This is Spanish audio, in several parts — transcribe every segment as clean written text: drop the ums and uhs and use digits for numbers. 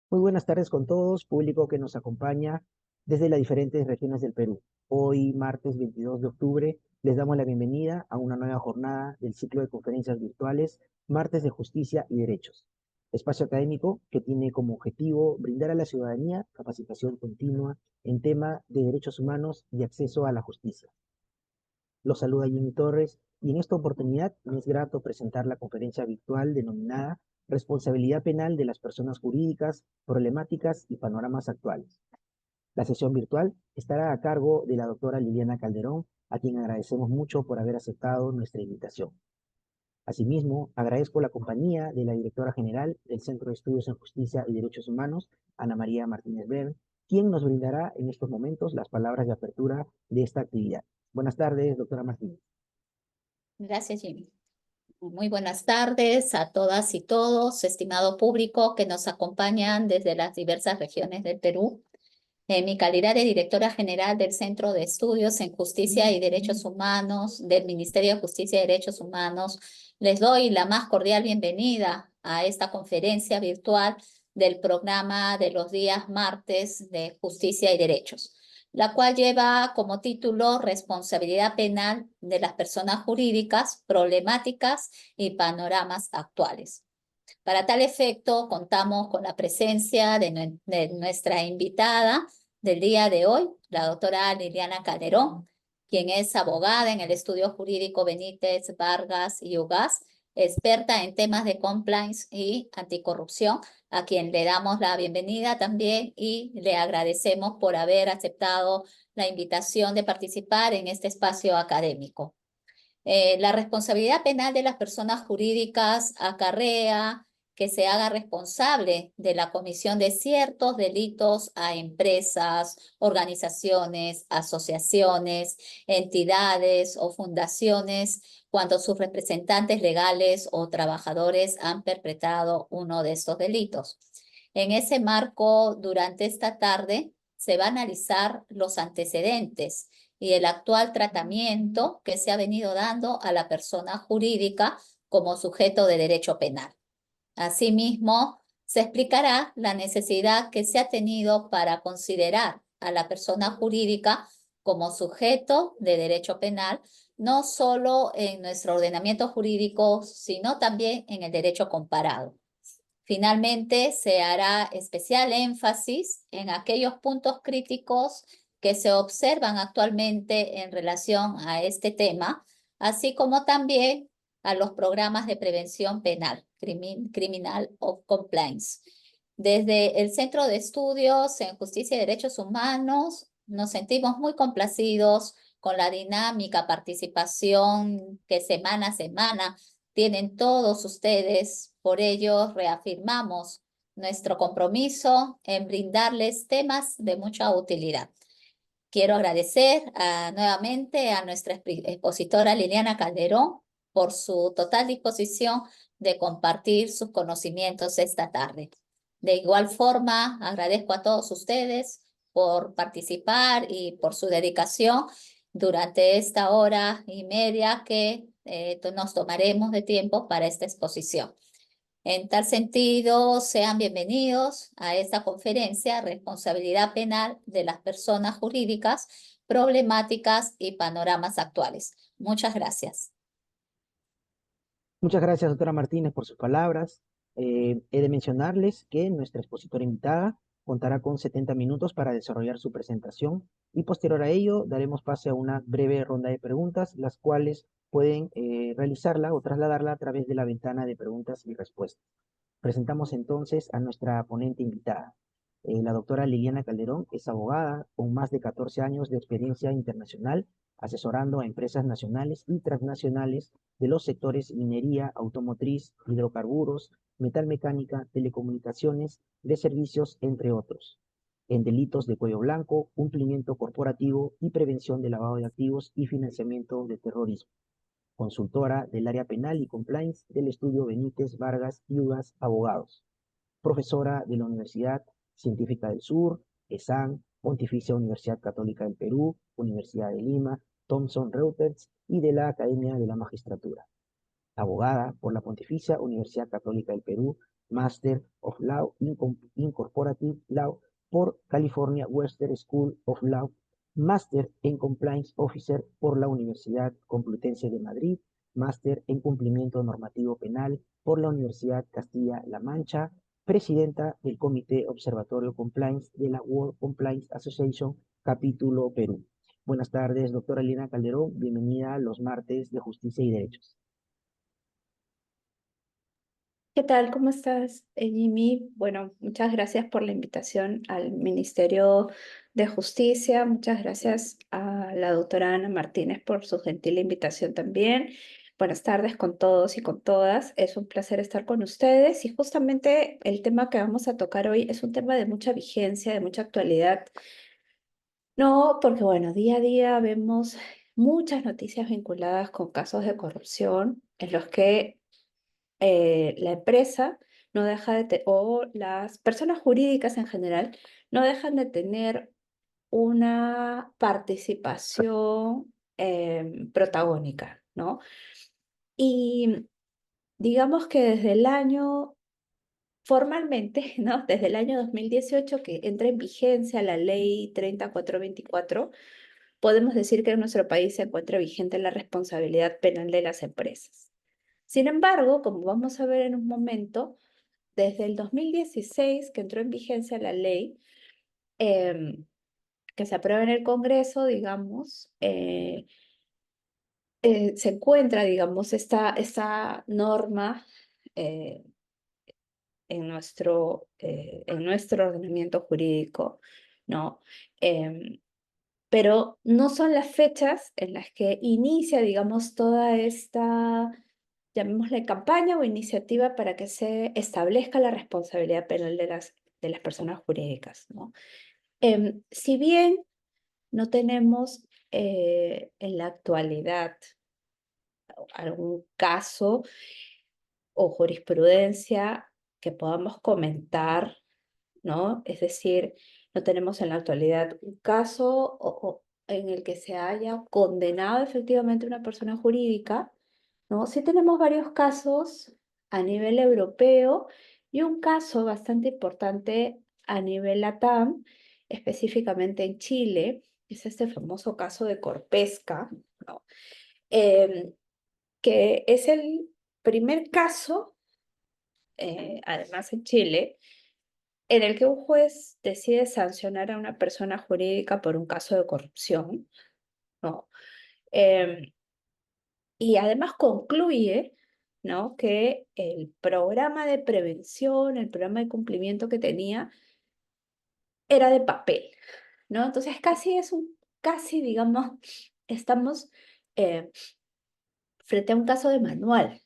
Muy buenas tardes con todos, público que nos acompaña desde las diferentes regiones del Perú. Hoy, martes 22 de octubre, les damos la bienvenida a una nueva jornada del ciclo de conferencias virtuales Martes de Justicia y Derechos, espacio académico que tiene como objetivo brindar a la ciudadanía capacitación continua en tema de derechos humanos y acceso a la justicia. Los saluda Jimmy Torres y en esta oportunidad me es grato presentar la conferencia virtual denominada Responsabilidad Penal de las Personas Jurídicas, Problemáticas y Panoramas Actuales. La sesión virtual estará a cargo de la doctora Liliana Calderón, a quien agradecemos mucho por haber aceptado nuestra invitación. Asimismo, agradezco la compañía de la directora general del Centro de Estudios en Justicia y Derechos Humanos, Ana María Martínez Bern, quien nos brindará en estos momentos las palabras de apertura de esta actividad. Buenas tardes, doctora Martínez. Gracias, Jimmy. Muy buenas tardes a todas y todos, estimado público que nos acompañan desde las diversas regiones del Perú. En mi calidad de directora general del Centro de Estudios en Justicia y Derechos Humanos del Ministerio de Justicia y Derechos Humanos, les doy la más cordial bienvenida a esta conferencia virtual del programa de los días martes de Justicia y Derechos, la cual lleva como título Responsabilidad Penal de las Personas Jurídicas, Problemáticas y Panoramas Actuales. Para tal efecto, contamos con la presencia de nuestra invitada del día de hoy, la doctora Liliana Calderón, quien es abogada en el estudio jurídico Benítez, Vargas y Ugaz, experta en temas de compliance y anticorrupción, a quien le damos la bienvenida también y le agradecemos por haber aceptado la invitación de participar en este espacio académico. La responsabilidad penal de las personas jurídicas acarrea que se haga responsable de la comisión de ciertos delitos a empresas, organizaciones, asociaciones, entidades o fundaciones cuando sus representantes legales o trabajadores han perpetrado uno de estos delitos. En ese marco, durante esta tarde, se va a analizar los antecedentes y el actual tratamiento que se ha venido dando a la persona jurídica como sujeto de derecho penal. Asimismo, se explicará la necesidad que se ha tenido para considerar a la persona jurídica como sujeto de derecho penal, no solo en nuestro ordenamiento jurídico, sino también en el derecho comparado. Finalmente, se hará especial énfasis en aquellos puntos críticos que se observan actualmente en relación a este tema, así como también a los programas de prevención penal, Criminal of Compliance. Desde el Centro de Estudios en Justicia y Derechos Humanos, nos sentimos muy complacidos con la dinámica participación que semana a semana tienen todos ustedes. Por ello, reafirmamos nuestro compromiso en brindarles temas de mucha utilidad. Quiero agradecer nuevamente a nuestra expositora Liliana Calderón por su total disposición de compartir sus conocimientos esta tarde. De igual forma, agradezco a todos ustedes por participar y por su dedicación durante esta hora y media que nos tomaremos de tiempo para esta exposición. En tal sentido, sean bienvenidos a esta conferencia Responsabilidad Penal de las Personas Jurídicas, Problemáticas y Panoramas Actuales. Muchas gracias. Muchas gracias, doctora Martínez, por sus palabras. He de mencionarles que nuestra expositora invitada contará con 70 minutos para desarrollar su presentación y posterior a ello daremos pase a una breve ronda de preguntas, las cuales pueden realizarla o trasladarla a través de la ventana de preguntas y respuestas. Presentamos entonces a nuestra ponente invitada. La doctora Liliana Calderón es abogada con más de 14 años de experiencia internacional, asesorando a empresas nacionales y transnacionales de los sectores minería, automotriz, hidrocarburos, metalmecánica, telecomunicaciones, de servicios, entre otros, en delitos de cuello blanco, cumplimiento corporativo y prevención de lavado de activos y financiamiento de terrorismo. Consultora del área penal y compliance del estudio Benítez, Vargas y Ugaz Abogados. Profesora de la Universidad Científica del Sur, ESAN, Pontificia Universidad Católica del Perú, Universidad de Lima, Thomson Reuters y de la Academia de la Magistratura. Abogada por la Pontificia Universidad Católica del Perú, Master of Law in Corporative Law por California Western School of Law, Máster en Compliance Officer por la Universidad Complutense de Madrid, Máster en Cumplimiento Normativo Penal por la Universidad Castilla-La Mancha, presidenta del Comité Observatorio Compliance de la World Compliance Association, capítulo Perú. Buenas tardes, doctora Elena Calderón. Bienvenida a los martes de Justicia y Derechos. ¿Qué tal? ¿Cómo estás, Jimmy? Bueno, muchas gracias por la invitación al Ministerio de Justicia. Muchas gracias a la doctora Ana Martínez por su gentil invitación también. Buenas tardes con todos y con todas. Es un placer estar con ustedes y justamente el tema que vamos a tocar hoy es un tema de mucha vigencia, de mucha actualidad. No, porque bueno, día a día vemos muchas noticias vinculadas con casos de corrupción en los que la empresa no deja o las personas jurídicas en general no dejan de tener una participación protagónica, ¿no? Y digamos que desde el año, formalmente, ¿no? Desde el año 2018 que entra en vigencia la ley 30424, podemos decir que en nuestro país se encuentra vigente la responsabilidad penal de las empresas. Sin embargo, como vamos a ver en un momento, desde el 2016 que entró en vigencia la ley, que se aprueba en el Congreso, digamos, se encuentra, digamos, esta norma eh, en nuestro ordenamiento jurídico, ¿no? Pero no son las fechas en las que inicia, digamos, toda esta, llamémosle campaña o iniciativa para que se establezca la responsabilidad penal de las personas jurídicas, ¿no? Si bien no tenemos en la actualidad algún caso o jurisprudencia que podamos comentar, ¿no? Es decir, no tenemos en la actualidad un caso en el que se haya condenado efectivamente una persona jurídica, ¿no? Sí tenemos varios casos a nivel europeo y un caso bastante importante a nivel LATAM, específicamente en Chile, que es este famoso caso de Corpesca, ¿no? Em, que es el primer caso, además en Chile, en el que un juez decide sancionar a una persona jurídica por un caso de corrupción, ¿no? Em, y además concluye, ¿no? Que el programa de prevención, el programa de cumplimiento que tenía, era de papel, ¿no? Entonces casi, digamos, estamos eh, frente a un caso de manual,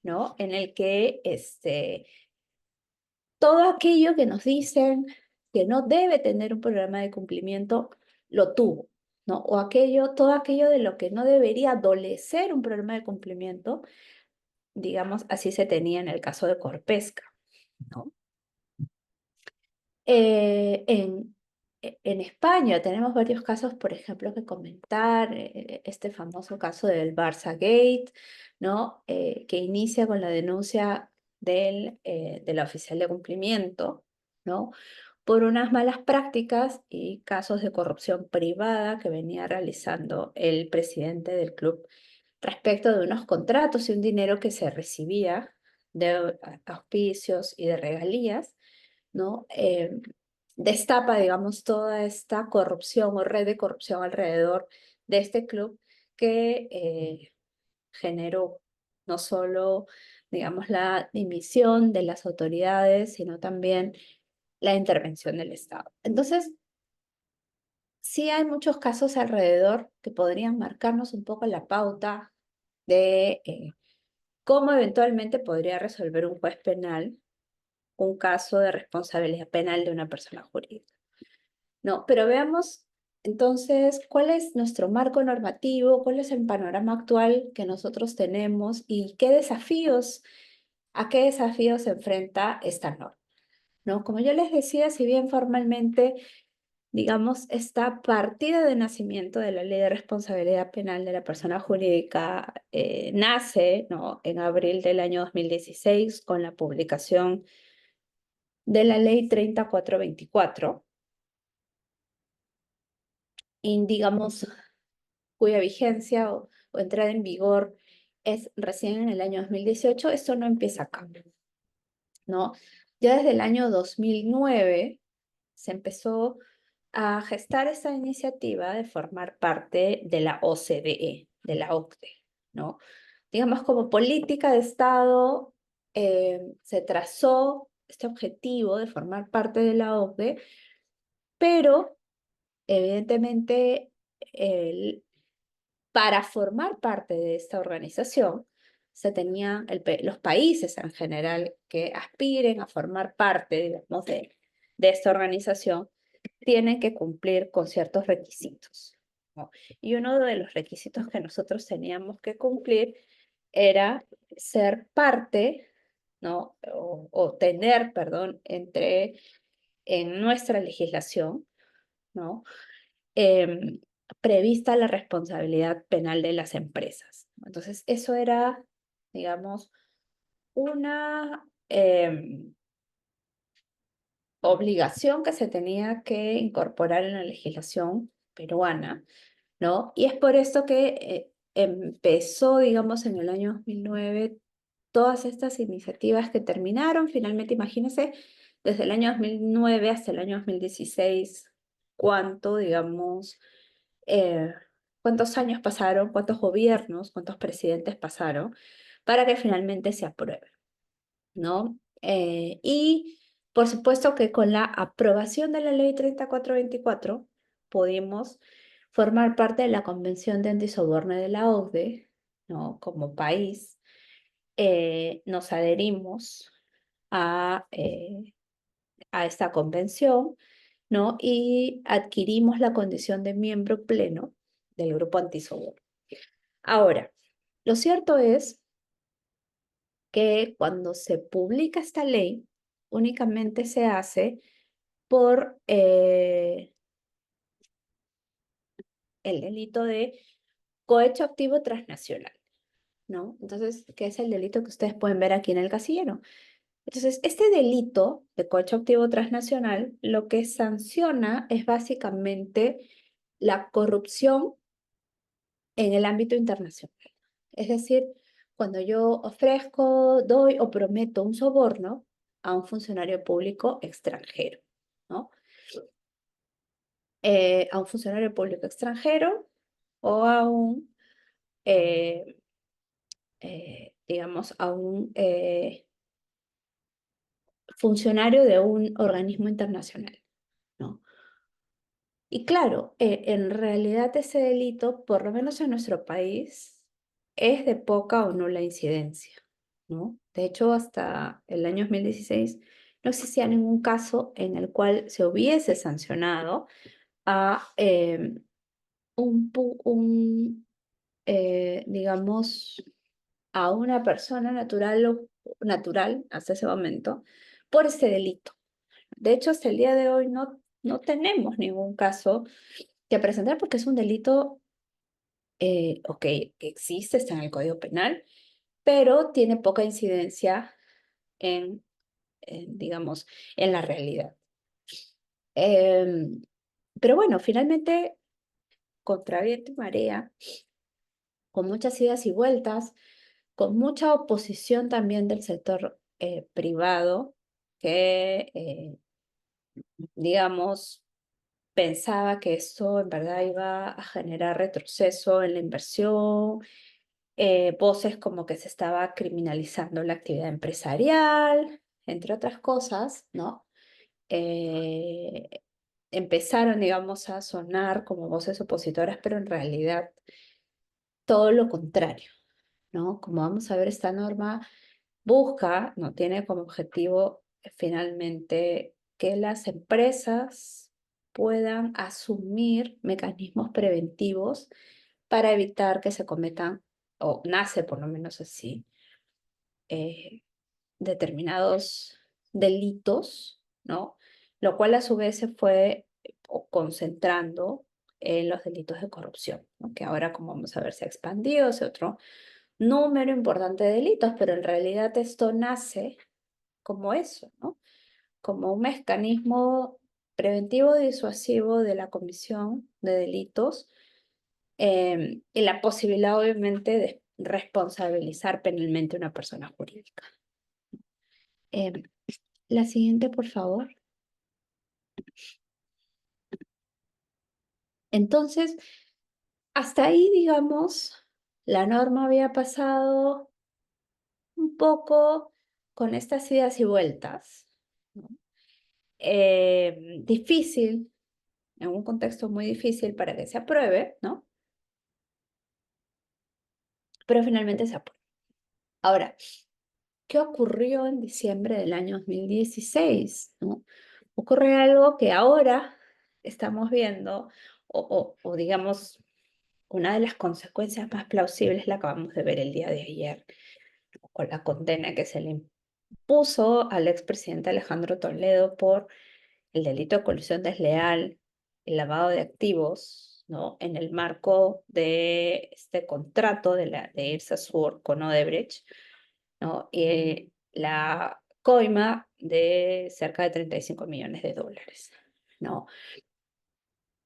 ¿no? En el que todo aquello que nos dicen que no debe tener un programa de cumplimiento, lo tuvo, ¿no? O todo aquello de lo que no debería adolecer un programa de cumplimiento, digamos, así se tenía en el caso de Corpesca, ¿no? En España tenemos varios casos, por ejemplo, que comentar, este famoso caso del Barça Gate, ¿no? Que inicia con la denuncia de la oficial de cumplimiento, ¿no? Por unas malas prácticas y casos de corrupción privada que venía realizando el presidente del club respecto de unos contratos y un dinero que se recibía de auspicios y de regalías, ¿no? Destapa, digamos, toda esta corrupción o red de corrupción alrededor de este club que generó no solo, digamos, la dimisión de las autoridades, sino también la intervención del Estado. Entonces, sí hay muchos casos alrededor que podrían marcarnos un poco la pauta de cómo eventualmente podría resolver un juez penal un caso de responsabilidad penal de una persona jurídica. No, pero veamos entonces cuál es nuestro marco normativo, cuál es el panorama actual que nosotros tenemos y a qué desafíos se enfrenta esta norma, ¿no? Como yo les decía, si bien formalmente, digamos, esta partida de nacimiento de la Ley de Responsabilidad Penal de la Persona Jurídica nace, ¿no? En abril del año 2016 con la publicación de la ley 30424, y digamos, cuya vigencia o entrada en vigor es recién en el año 2018, esto no empieza acá, ¿no? Ya desde el año 2009 se empezó a gestar esta iniciativa de formar parte de la OCDE, de la OCDE, ¿no? Digamos, como política de Estado, se trazó este objetivo de formar parte de la OCDE, pero evidentemente para formar parte de esta organización, se tenían los países en general que aspiren a formar parte, digamos, de esta organización, tienen que cumplir con ciertos requisitos, ¿no? Y uno de los requisitos que nosotros teníamos que cumplir era ser parte, ¿no? O tener, perdón, en nuestra legislación, ¿no? em, prevista la responsabilidad penal de las empresas. Entonces, eso era, digamos, una obligación que se tenía que incorporar en la legislación peruana, ¿no? Y es por esto que empezó, digamos, en el año 2009 todas estas iniciativas que terminaron. Finalmente, imagínense, desde el año 2009 hasta el año 2016, cuánto, digamos, eh, cuántos años pasaron, cuántos gobiernos, cuántos presidentes pasaron para que finalmente se apruebe, ¿no? Y por supuesto que con la aprobación de la ley 3424 pudimos formar parte de la Convención de Antisoborno de la OCDE, ¿no? Como país, nos adherimos a esta convención, ¿no? Y adquirimos la condición de miembro pleno del grupo antisoborno. Ahora, lo cierto es que cuando se publica esta ley, únicamente se hace por el delito de cohecho activo transnacional, ¿no? Entonces, ¿qué es el delito que ustedes pueden ver aquí en el casillero? Entonces, este delito de cohecho activo transnacional lo que sanciona es básicamente la corrupción en el ámbito internacional. Es decir, cuando yo ofrezco, doy o prometo un soborno a un funcionario público extranjero, ¿no? A un funcionario público extranjero o a un, digamos, a un funcionario de un organismo internacional, ¿no? Y claro, en realidad ese delito, por lo menos en nuestro país, es de poca o nula incidencia, ¿no? De hecho, hasta el año 2016 no existía ningún caso en el cual se hubiese sancionado a digamos, a una persona natural hasta ese momento por este delito. De hecho, hasta el día de hoy no tenemos ningún caso que presentar porque es un delito, ok, que existe, está en el Código Penal, pero tiene poca incidencia digamos, en la realidad. Pero bueno, finalmente, contra viento y marea, con muchas idas y vueltas, con mucha oposición también del sector privado, que, digamos, pensaba que esto en verdad iba a generar retroceso en la inversión, voces como que se estaba criminalizando la actividad empresarial, entre otras cosas, ¿no? Eh, Empezaron, digamos, a sonar como voces opositoras, pero en realidad todo lo contrario, ¿no? Como vamos a ver, esta norma busca, no tiene como objetivo finalmente que las empresas puedan asumir mecanismos preventivos para evitar que se cometan, o nace por lo menos así, eh, determinados delitos, ¿no? Lo cual a su vez se fue concentrando en los delitos de corrupción, ¿no? Que ahora, como vamos a ver, se ha expandido hacia otro número importante de delitos, pero en realidad esto nace como eso, ¿no? como un mecanismo preventivo disuasivo de la comisión de delitos, y la posibilidad, obviamente, de responsabilizar penalmente a una persona jurídica. La siguiente, por favor. Entonces, hasta ahí, digamos, la norma había pasado un poco con estas idas y vueltas, ¿no? Difícil, en un contexto muy difícil para que se apruebe, ¿no? Pero finalmente se aprueba. Ahora, ¿qué ocurrió en diciembre del año 2016? ¿No? Ocurre algo que ahora estamos viendo, o digamos, una de las consecuencias más plausibles la acabamos de ver el día de ayer, con la condena que se le impuso al expresidente Alejandro Toledo por el delito de colusión desleal, el lavado de activos, ¿no? En el marco de este contrato de Irsa Sur con Odebrecht, ¿no? La coima de cerca de 35 millones de dólares, ¿no?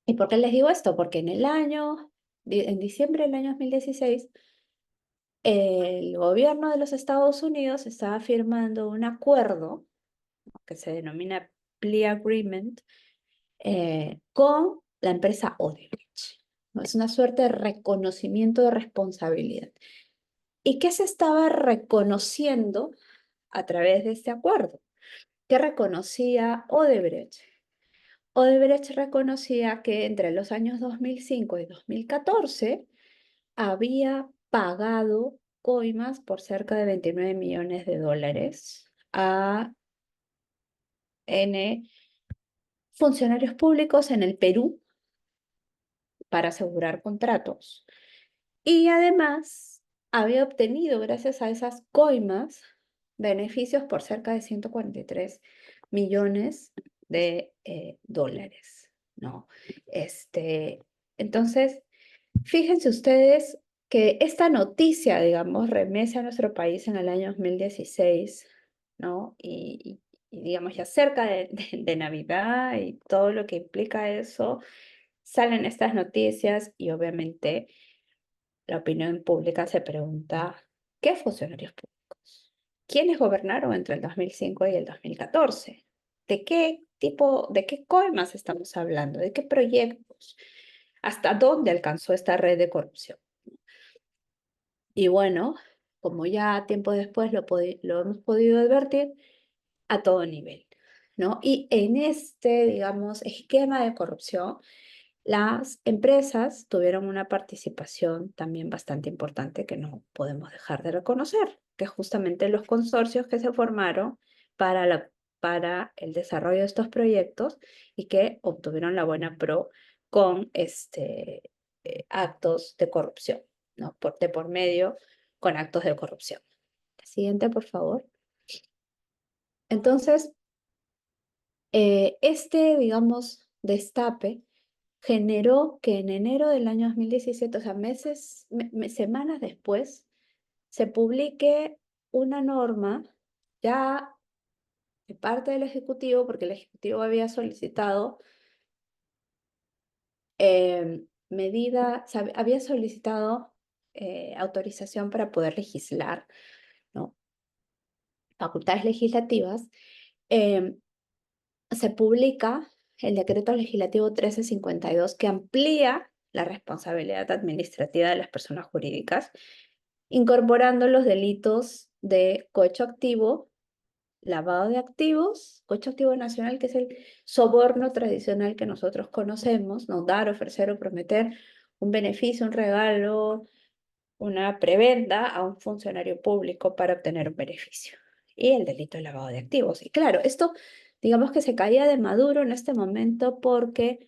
¿Y por qué les digo esto? Porque en diciembre del año 2016, el gobierno de los Estados Unidos estaba firmando un acuerdo que se denomina Plea Agreement con la empresa Odebrecht, ¿no? Es una suerte de reconocimiento de responsabilidad. ¿Y qué se estaba reconociendo a través de este acuerdo? ¿Qué reconocía Odebrecht? Odebrecht reconocía que entre los años 2005 y 2014 había pagado coimas por cerca de 29 millones de dólares a N funcionarios públicos en el Perú para asegurar contratos. Y además había obtenido, gracias a esas coimas, beneficios por cerca de 143 millones de dólares, ¿no? Entonces, fíjense ustedes que esta noticia, digamos, remece a nuestro país en el año 2016, ¿no? Y digamos, ya cerca de Navidad y todo lo que implica eso, salen estas noticias y obviamente la opinión pública se pregunta, ¿qué funcionarios públicos? ¿Quiénes gobernaron entre el 2005 y el 2014? ¿De qué coimas estamos hablando? ¿De qué proyectos? ¿Hasta dónde alcanzó esta red de corrupción? Y bueno, como ya tiempo después lo hemos podido advertir, a todo nivel, ¿no? Y en este, digamos, esquema de corrupción, las empresas tuvieron una participación también bastante importante que no podemos dejar de reconocer, que es justamente los consorcios que se formaron para el desarrollo de estos proyectos y que obtuvieron la buena pro con actos de corrupción, ¿no? De por medio con actos de corrupción. Siguiente, por favor. Entonces, digamos, destape generó que en enero del año 2017, o sea, semanas después, se publique una norma ya de parte del Ejecutivo, porque el Ejecutivo había solicitado había solicitado autorización para poder legislar, ¿no? Facultades legislativas. Se publica el decreto legislativo 1352 que amplía la responsabilidad administrativa de las personas jurídicas, incorporando los delitos de cohecho activo, lavado de activos, cohecho activo nacional, que es el soborno tradicional que nosotros conocemos, ¿no? Dar, ofrecer o prometer un beneficio, un regalo, una prebenda a un funcionario público para obtener un beneficio. Y el delito de lavado de activos. Y claro, esto digamos que se caía de maduro en este momento porque,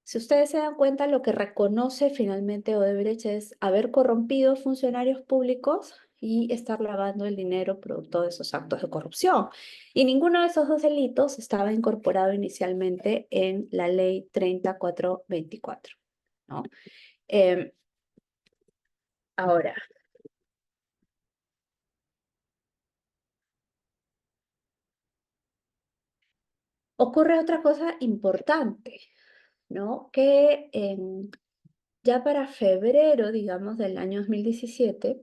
si ustedes se dan cuenta, lo que reconoce finalmente Odebrecht es haber corrompido funcionarios públicos y estar lavando el dinero producto de esos actos de corrupción. Y ninguno de esos dos delitos estaba incorporado inicialmente en la ley 3424, ¿no? Ahora, ocurre otra cosa importante, ¿no? Que ya para febrero, digamos, del año 2017,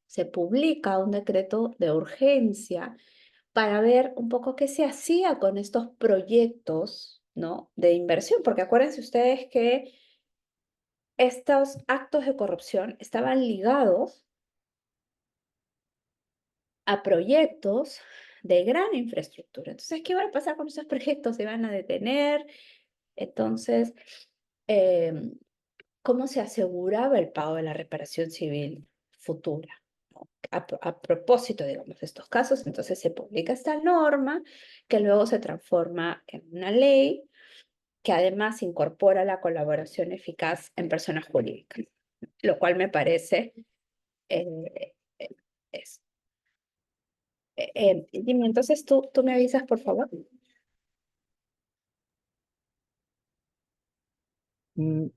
se publica un decreto de urgencia para ver un poco qué se hacía con estos proyectos, ¿no? De inversión, porque acuérdense ustedes que estos actos de corrupción estaban ligados a proyectos de gran infraestructura. Entonces, ¿qué va a pasar con esos proyectos? ¿Se van a detener? Entonces, em, ¿cómo se aseguraba el pago de la reparación civil futura? ¿No? A propósito, digamos, de estos casos, entonces se publica esta norma que luego se transforma en una ley que además incorpora la colaboración eficaz en personas jurídicas, lo cual me parece eh, eh, es. Jimmy, entonces tú me avisas, por favor. Mm,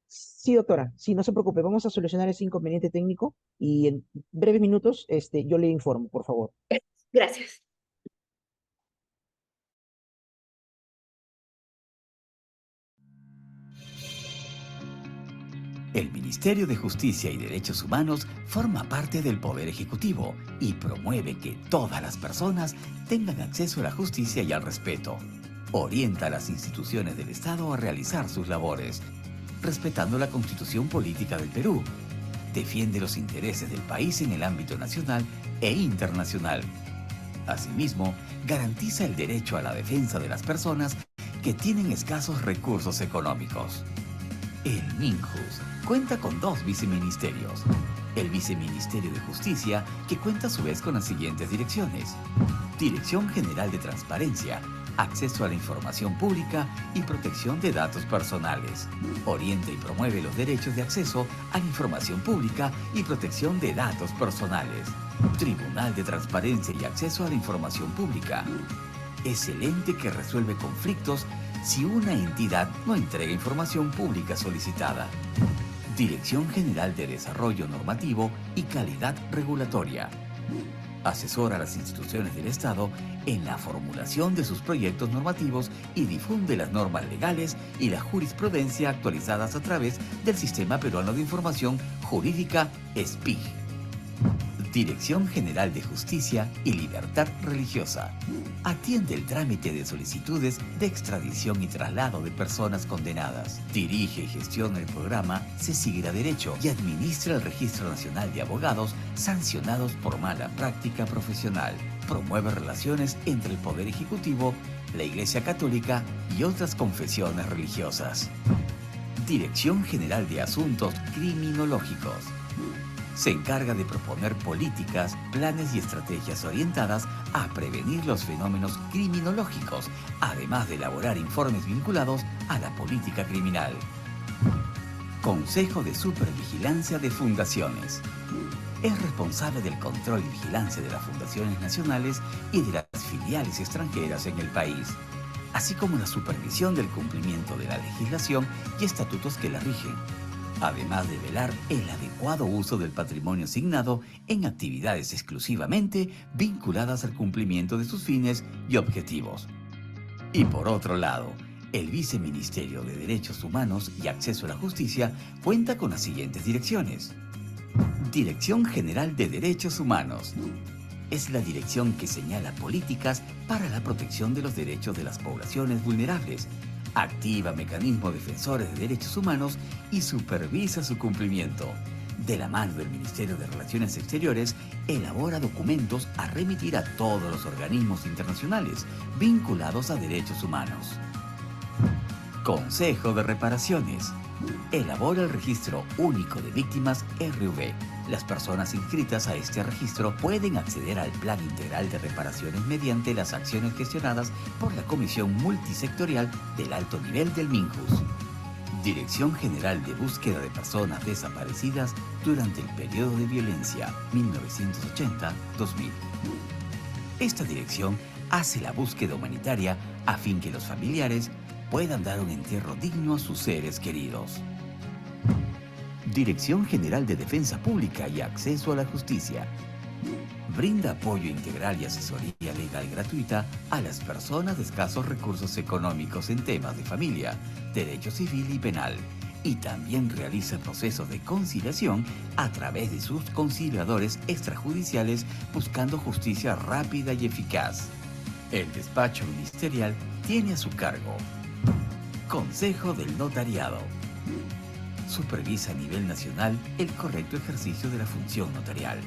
sí, doctora, sí, no se preocupe, vamos a solucionar ese inconveniente técnico y en breves minutos yo le informo, por favor. Gracias. El Ministerio de Justicia y Derechos Humanos forma parte del Poder Ejecutivo y promueve que todas las personas tengan acceso a la justicia y al respeto. Orienta a las instituciones del Estado a realizar sus labores, respetando la Constitución Política del Perú. Defiende los intereses del país en el ámbito nacional e internacional. Asimismo, garantiza el derecho a la defensa de las personas que tienen escasos recursos económicos. El MINJUS cuenta con 2 viceministerios. El Viceministerio de Justicia, que cuenta a su vez con las siguientes direcciones: Dirección General de Transparencia, Acceso a la Información Pública y Protección de Datos Personales. Orienta y promueve los derechos de acceso a la información pública y protección de datos personales. Tribunal de Transparencia y Acceso a la Información Pública. Es el ente que resuelve conflictos si una entidad no entrega información pública solicitada. Dirección General de Desarrollo Normativo y Calidad Regulatoria. Asesora a las instituciones del Estado en la formulación de sus proyectos normativos y difunde las normas legales y la jurisprudencia actualizadas a través del Sistema Peruano de Información Jurídica SPIG. Dirección General de Justicia y Libertad Religiosa. Atiende el trámite de solicitudes de extradición y traslado de personas condenadas. Dirige y gestiona el programa Se Seguirá Derecho y administra el Registro Nacional de Abogados sancionados por mala práctica profesional. Promueve relaciones entre el Poder Ejecutivo, la Iglesia Católica y otras confesiones religiosas. Dirección General de Asuntos Criminológicos. Se encarga de proponer políticas, planes y estrategias orientadas a prevenir los fenómenos criminológicos, además de elaborar informes vinculados a la política criminal. Consejo de Supervigilancia de Fundaciones. Es responsable del control y vigilancia de las fundaciones nacionales y de las filiales extranjeras en el país, así como la supervisión del cumplimiento de la legislación y estatutos que la rigen, además de velar el adecuado uso del patrimonio asignado en actividades exclusivamente vinculadas al cumplimiento de sus fines y objetivos. Y por otro lado, el Viceministerio de Derechos Humanos y Acceso a la Justicia cuenta con las siguientes direcciones. Dirección General de Derechos Humanos. Es la dirección que señala políticas para la protección de los derechos de las poblaciones vulnerables, activa mecanismos defensores de derechos humanos y supervisa su cumplimiento. De la mano del Ministerio de Relaciones Exteriores, elabora documentos a remitir a todos los organismos internacionales vinculados a derechos humanos. Consejo de Reparaciones. Elabora el Registro Único de Víctimas RV. Las personas inscritas a este registro pueden acceder al Plan Integral de Reparaciones mediante las acciones gestionadas por la Comisión Multisectorial del Alto Nivel del MINJUS. Dirección General de Búsqueda de Personas Desaparecidas durante el periodo de violencia 1980-2000. Esta dirección hace la búsqueda humanitaria a fin que los familiares puedan dar un entierro digno a sus seres queridos. Dirección General de Defensa Pública y Acceso a la Justicia. Brinda apoyo integral y asesoría legal legal gratuita a las personas de escasos recursos económicos en temas de familia, derecho civil y penal. Y también realiza procesos de conciliación a través de sus conciliadores extrajudiciales buscando justicia rápida y eficaz. El despacho ministerial tiene a su cargo Consejo del Notariado. Supervisa a nivel nacional el correcto ejercicio de la función notarial.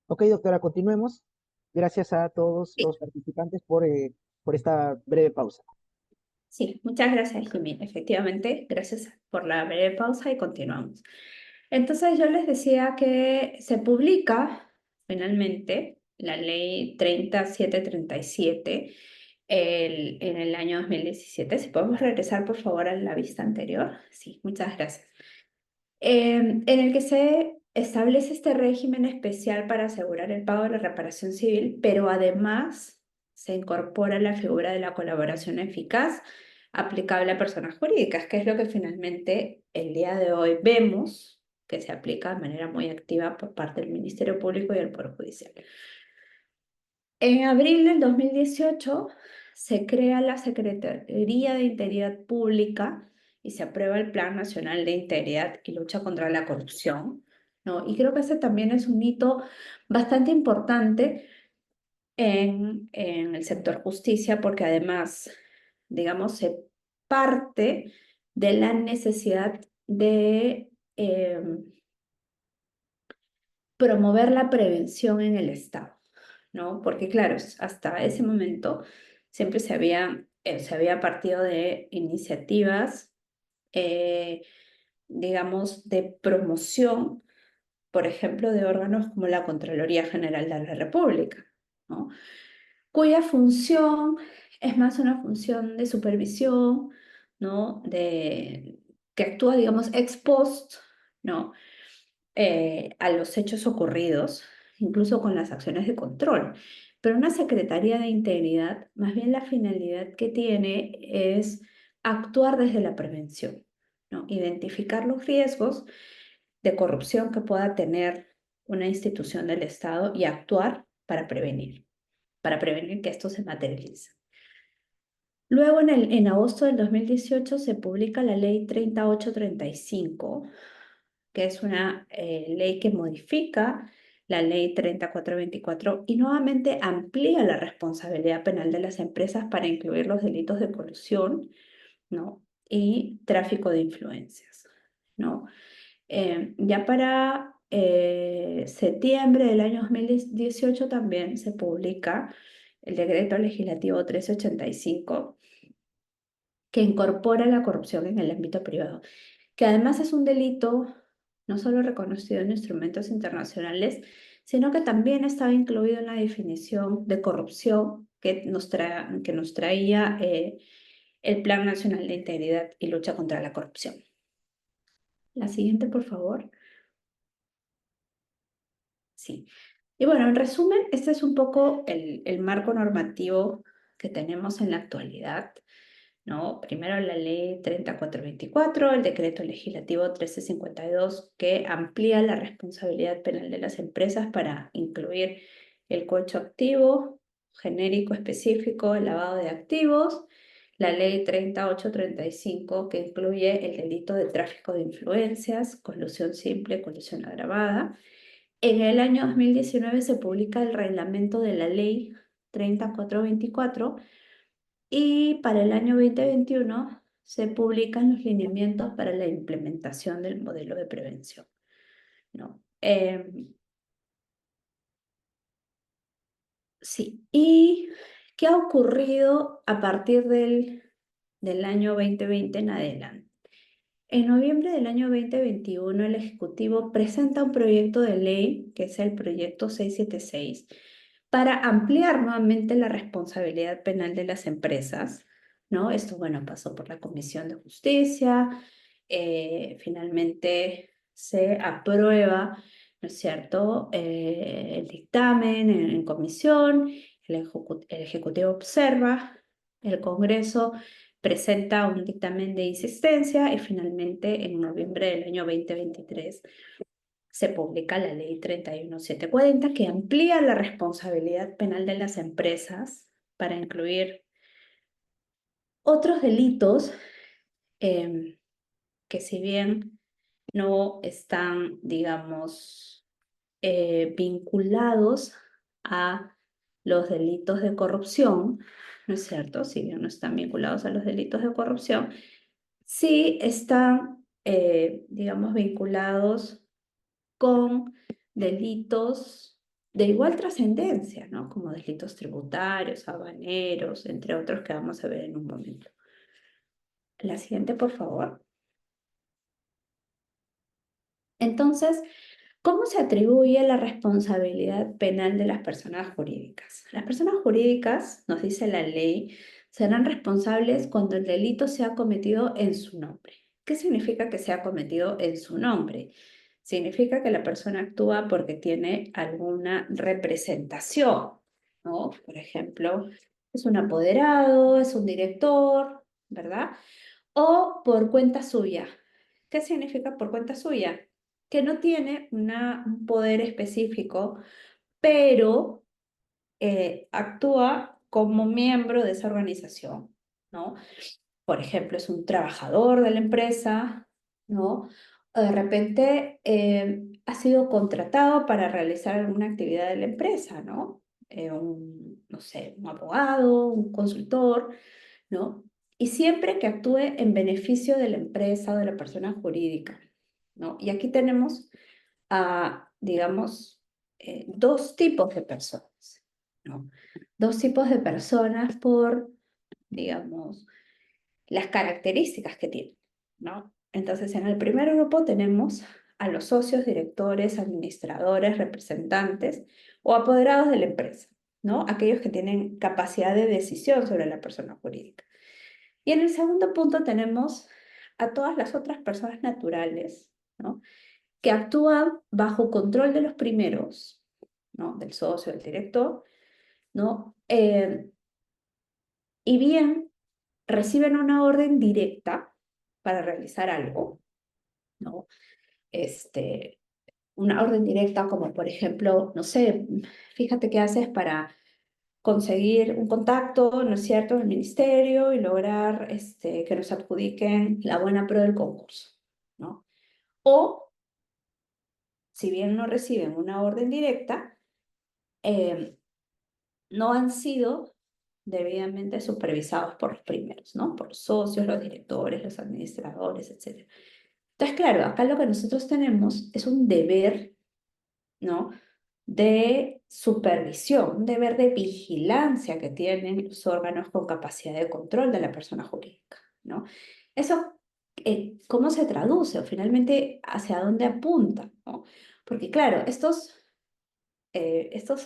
Ok, doctora, continuemos. Gracias a todos Sí, los participantes por esta breve pausa. sí, muchas gracias, Jimmy. Efectivamente, gracias por la breve pausa y continuamos. Entonces yo les decía que se publica finalmente la ley 3737 en el año 2017. Si podemos regresar, por favor, a la vista anterior. Sí, muchas gracias. En el que se establece este régimen especial para asegurar el pago de la reparación civil, pero además se incorpora la figura de la colaboración eficaz aplicable a personas jurídicas, que es lo que finalmente el día de hoy vemos que se aplica de manera muy activa por parte del Ministerio Público y del Poder Judicial. En abril del 2018 se crea la Secretaría de Integridad Pública y se aprueba el Plan Nacional de Integridad y Lucha contra la Corrupción, ¿no? Y creo que ese también es un hito bastante importante en el sector justicia porque además, digamos, se parte de la necesidad de promover la prevención en el Estado, ¿no? Porque claro, hasta ese momento siempre se había partido de iniciativas, eh, digamos, de promoción, por ejemplo, de órganos como la Contraloría General de la República, ¿no? Cuya función es más una función de supervisión, ¿no? Que actúa, digamos, ex post, ¿no? A los hechos ocurridos, incluso con las acciones de control. Pero una Secretaría de Integridad, más bien la finalidad que tiene es actuar desde la prevención, ¿no? Identificar los riesgos de corrupción que pueda tener una institución del Estado y actuar para prevenir que esto se materialice. Luego, en agosto del 2018, se publica la Ley 3835, que es una ley que modifica la Ley 3424 y nuevamente amplía la responsabilidad penal de las empresas para incluir los delitos de colusión, ¿no? Y tráfico de influencias, ¿no? Ya para septiembre del año 2018 también se publica el Decreto Legislativo 1385, que incorpora la corrupción en el ámbito privado, que además es un delito no solo reconocido en instrumentos internacionales, sino que también estaba incluido en la definición de corrupción que nos traía el Plan Nacional de Integridad y Lucha contra la Corrupción. La siguiente, por favor. Sí. Y bueno, en resumen, este es un poco el marco normativo que tenemos en la actualidad, ¿no? Primero la ley 3424, el decreto legislativo 1352, que amplía la responsabilidad penal de las empresas para incluir el cohecho activo, genérico específico, el lavado de activos, la ley 3835, que incluye el delito de tráfico de influencias, colusión simple, colusión agravada. En el año 2019 se publica el reglamento de la ley 3424 y para el año 2021 se publican los lineamientos para la implementación del modelo de prevención, ¿no? Sí, ¿y qué ha ocurrido a partir del año 2020 en adelante? En noviembre del año 2021, el Ejecutivo presenta un proyecto de ley, que es el proyecto 676, para ampliar nuevamente la responsabilidad penal de las empresas, ¿no? Esto, bueno, pasó por la Comisión de Justicia, finalmente se aprueba, ¿no es cierto?, el dictamen en comisión, el Ejecutivo observa, el Congreso presenta un dictamen de insistencia y finalmente en noviembre del año 2023 se publica la Ley 31740 que amplía la responsabilidad penal de las empresas para incluir otros delitos que si bien no están, digamos, vinculados a los delitos de corrupción, ¿no es cierto? Si bien no están vinculados a los delitos de corrupción, sí están, digamos, vinculados con delitos de igual trascendencia, ¿no? Como delitos tributarios, aduaneros, entre otros que vamos a ver en un momento. La siguiente, por favor. Entonces, ¿cómo se atribuye la responsabilidad penal de las personas jurídicas? Las personas jurídicas, nos dice la ley, serán responsables cuando el delito sea cometido en su nombre. ¿Qué significa que sea cometido en su nombre? Significa que la persona actúa porque tiene alguna representación, ¿no? Por ejemplo, es un apoderado, es un director, ¿verdad? O por cuenta suya. ¿Qué significa por cuenta suya? Que no tiene un poder específico, pero actúa como miembro de esa organización, ¿no? Por ejemplo, es un trabajador de la empresa, ¿no? O de repente ha sido contratado para realizar alguna actividad de la empresa, ¿no? No sé, un abogado, un consultor, ¿no? Y siempre que actúe en beneficio de la empresa o de la persona jurídica, ¿no? Y aquí tenemos digamos, dos tipos de personas, ¿no? Dos tipos de personas por, digamos, las características que tienen, ¿no? Entonces, en el primer grupo tenemos a los socios, directores, administradores, representantes o apoderados de la empresa, ¿no? Aquellos que tienen capacidad de decisión sobre la persona jurídica. Y en el segundo punto tenemos a todas las otras personas naturales, ¿no?, que actúan bajo control de los primeros, ¿no?, del socio, del director, ¿no? Y bien reciben una orden directa para realizar algo, ¿no? Una orden directa como, por ejemplo, no sé, fíjate qué haces para conseguir un contacto, ¿no es cierto?, en el ministerio y lograr que nos adjudiquen la buena prueba del concurso, ¿no? O, si bien no reciben una orden directa, no han sido debidamente supervisados por los primeros, ¿no? Por los socios, los directores, los administradores, etc. Entonces, claro, acá lo que nosotros tenemos es un deber, ¿no?, de supervisión, un deber de vigilancia que tienen los órganos con capacidad de control de la persona jurídica, ¿no? Eso, ¿cómo se traduce? O finalmente, ¿hacia dónde apunta?, ¿no? Porque claro, estos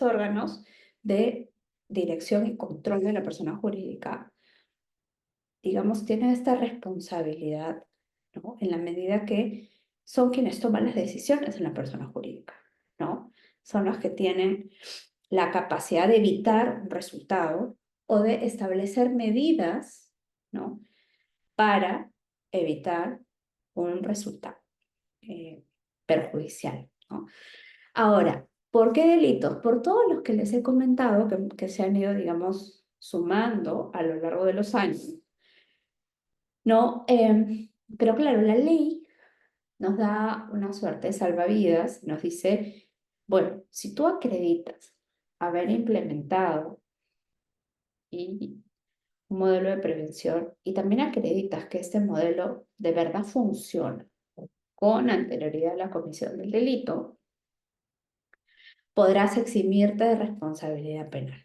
órganos de dirección y control de la persona jurídica, digamos, tienen esta responsabilidad, ¿no?, en la medida que son quienes toman las decisiones en la persona jurídica, ¿no? Son los que tienen la capacidad de evitar un resultado o de establecer medidas, ¿no?, para evitar un resultado perjudicial, ¿no? Ahora, ¿por qué delitos? Por todos los que les he comentado que se han ido, digamos, sumando a lo largo de los años, ¿no? Pero claro, la ley nos da una suerte de salvavidas, nos dice, bueno, si tú acreditas haber implementado un modelo de prevención y también acreditas que este modelo de verdad funciona con anterioridad a la comisión del delito, podrás eximirte de responsabilidad penal,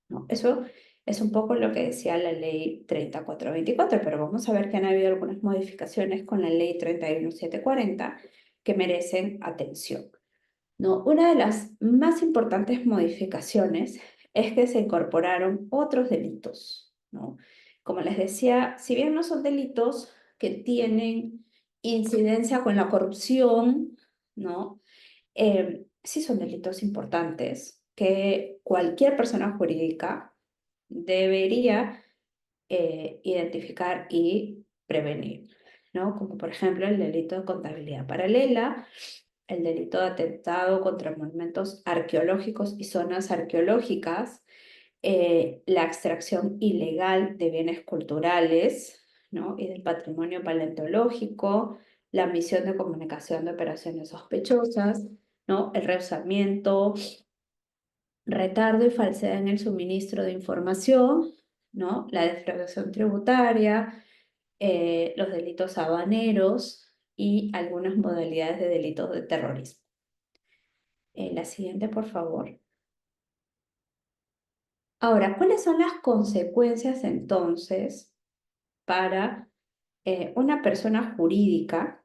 ¿no? Eso es un poco lo que decía la ley 3424, pero vamos a ver que han habido algunas modificaciones con la ley 31740 que merecen atención, ¿no? Una de las más importantes modificaciones es que se incorporaron otros delitos, ¿no? Como les decía, si bien no son delitos que tienen incidencia con la corrupción, ¿no? Sí son delitos importantes que cualquier persona jurídica debería identificar y prevenir, ¿no? Como por ejemplo el delito de contabilidad paralela, el delito de atentado contra monumentos arqueológicos y zonas arqueológicas, la extracción ilegal de bienes culturales, ¿no? Y del patrimonio paleontológico, la omisión de comunicación de operaciones sospechosas, ¿no? El rehusamiento, retardo y falsedad en el suministro de información, ¿no? La defraudación tributaria, los delitos habaneros y algunas modalidades de delitos de terrorismo. La siguiente, por favor. Ahora, ¿cuáles son las consecuencias entonces para una persona jurídica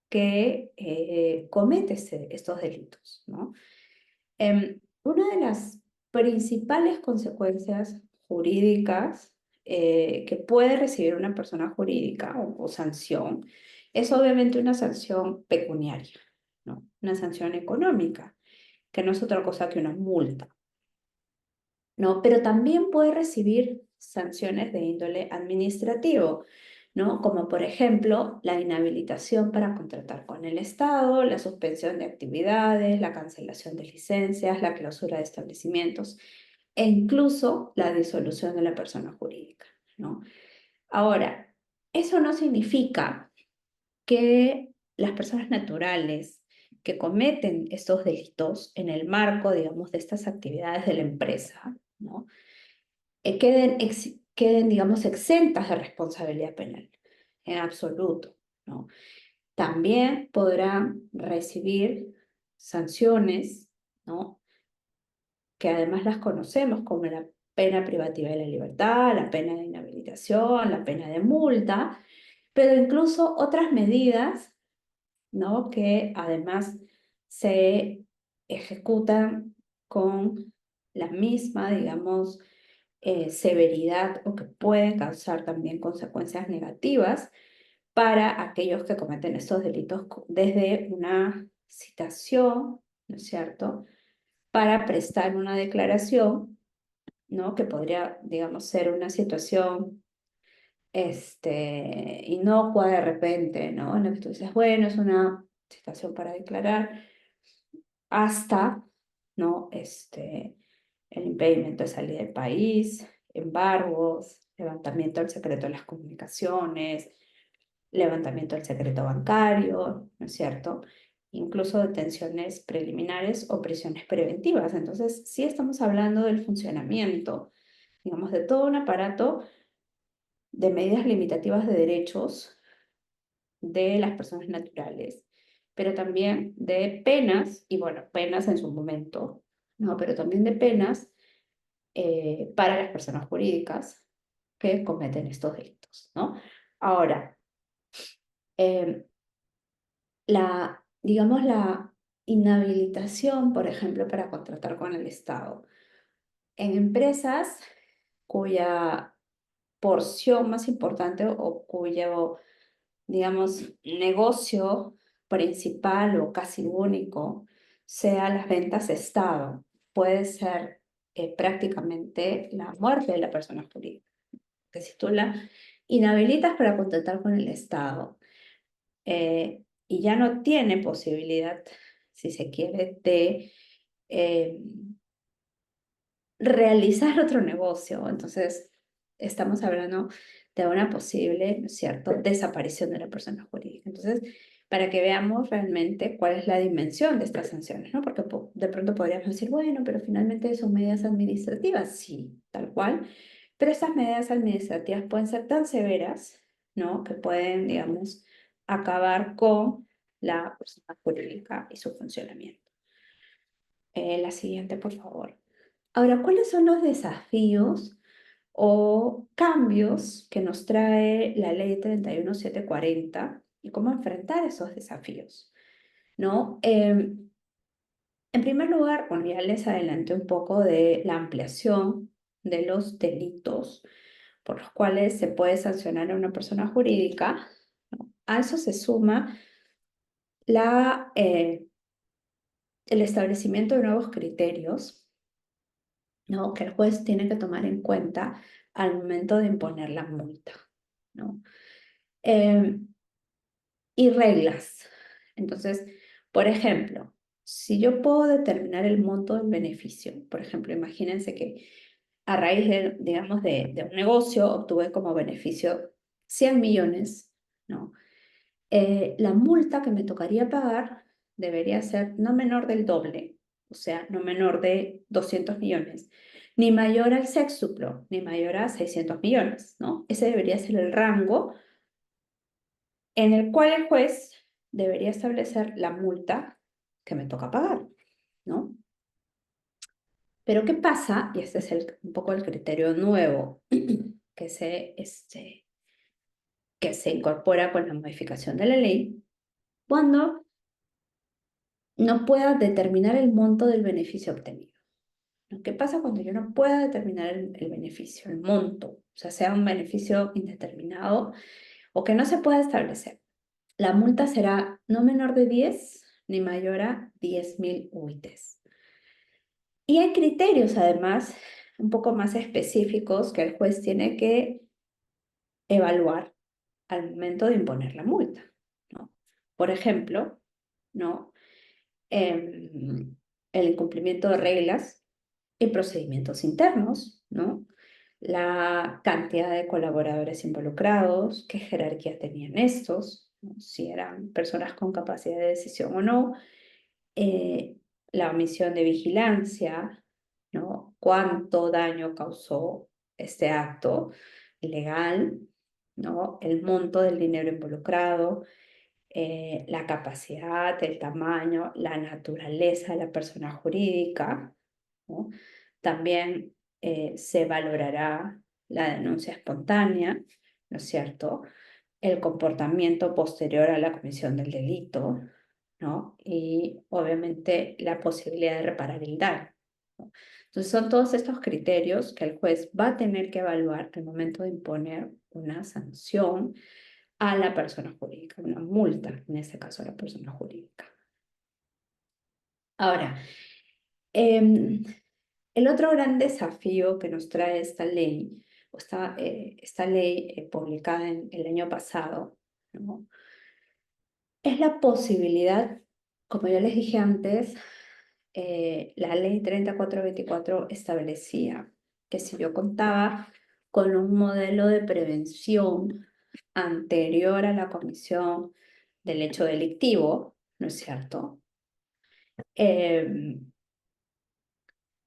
que comete estos delitos, ¿no? Una de las principales consecuencias jurídicas que puede recibir una persona jurídica o sanción es obviamente una sanción pecuniaria, ¿no? Una sanción económica, que no es otra cosa que una multa, ¿no? Pero también puede recibir sanciones de índole administrativo, ¿no? Como por ejemplo la inhabilitación para contratar con el Estado, la suspensión de actividades, la cancelación de licencias, la clausura de establecimientos e incluso la disolución de la persona jurídica, ¿no? Ahora, eso no significa que las personas naturales que cometen estos delitos en el marco, digamos, de estas actividades de la empresa, ¿no? Queden, digamos, exentas de responsabilidad penal, en absoluto, ¿no? También podrán recibir sanciones, ¿no? Que además las conocemos como la pena privativa de la libertad, la pena de inhabilitación, la pena de multa, pero incluso otras medidas, ¿no? Que además se ejecutan con la misma, digamos, severidad o que pueden causar también consecuencias negativas para aquellos que cometen estos delitos desde una citación, ¿no es cierto?, para prestar una declaración, ¿no? Que podría, digamos, ser una situación inocua de repente, ¿no? En la que tú dices, bueno, es una citación para declarar, hasta, ¿no? El impedimento de salida del país, embargos, levantamiento del secreto de las comunicaciones, levantamiento del secreto bancario, ¿no es cierto? Incluso detenciones preliminares o prisiones preventivas. Entonces, sí estamos hablando del funcionamiento, digamos, de todo un aparato de medidas limitativas de derechos de las personas naturales, pero también de penas, y bueno, penas en su momento, ¿no? Pero también de penas para las personas jurídicas que cometen estos delitos, ¿no? Ahora, eh, digamos, la inhabilitación, por ejemplo, para contratar con el Estado. En empresas cuya porción más importante o cuyo, digamos, negocio principal o casi único sea las ventas de Estado, puede ser prácticamente la muerte de la persona jurídica. Que si tú la inhabilitas para contratar con el Estado y ya no tiene posibilidad, si se quiere, de eh, realizar otro negocio, entonces estamos hablando de una posible, ¿no es cierto?, desaparición de la persona jurídica. Entonces, para que veamos realmente cuál es la dimensión de estas sanciones, ¿no? Porque de pronto podríamos decir, bueno, pero finalmente son medidas administrativas, sí, tal cual, pero estas medidas administrativas pueden ser tan severas, ¿no?, que pueden, digamos, acabar con la persona jurídica y su funcionamiento. La siguiente, por favor. Ahora, ¿cuáles son los desafíos o cambios que nos trae la ley 31740 y cómo enfrentar esos desafíos? ¿No? En primer lugar, bueno, ya les adelanté un poco de la ampliación de los delitos por los cuales se puede sancionar a una persona jurídica, ¿no? A eso se suma el establecimiento de nuevos criterios, ¿no? Que el juez tiene que tomar en cuenta al momento de imponer la multa, ¿no? Y reglas. Entonces, por ejemplo, si yo puedo determinar el monto del beneficio, por ejemplo, imagínense que a raíz de, digamos, de un negocio obtuve como beneficio 100 millones, ¿no? La multa que me tocaría pagar debería ser no menor del doble, o sea, no menor de 200 millones, ni mayor al sextuplo, ni mayor a 600 millones, ¿no? Ese debería ser el rango en el cual el juez debería establecer la multa que me toca pagar, ¿no? Pero ¿qué pasa? Y este es un poco el criterio nuevo que se incorpora con la modificación de la ley, cuando no pueda determinar el monto del beneficio obtenido, ¿no? ¿Qué pasa cuando yo no pueda determinar el beneficio, el monto? O sea un beneficio indeterminado o que no se pueda establecer. La multa será no menor de 10 ni mayor a 10.000 UITs. Y hay criterios, además, un poco más específicos que el juez tiene que evaluar al momento de imponer la multa, ¿no? Por ejemplo, ¿no? El incumplimiento de reglas y procedimientos internos, ¿no? La cantidad de colaboradores involucrados, qué jerarquía tenían estos, ¿no? Si eran personas con capacidad de decisión o no, la omisión de vigilancia, ¿no? Cuánto daño causó este acto ilegal, ¿no? El monto del dinero involucrado, la capacidad, el tamaño, la naturaleza de la persona jurídica, ¿no? También se valorará la denuncia espontánea, ¿no es cierto? El comportamiento posterior a la comisión del delito, ¿no? Y obviamente la posibilidad de reparar el daño, ¿no? Entonces son todos estos criterios que el juez va a tener que evaluar al momento de imponer una sanción a la persona jurídica, una multa, en este caso a la persona jurídica. Ahora, el otro gran desafío que nos trae esta ley, esta ley publicada en el año pasado, ¿no? Es la posibilidad, como ya les dije antes, la ley 3424 establecía que si yo contaba con un modelo de prevención anterior a la comisión del hecho delictivo, ¿no es cierto?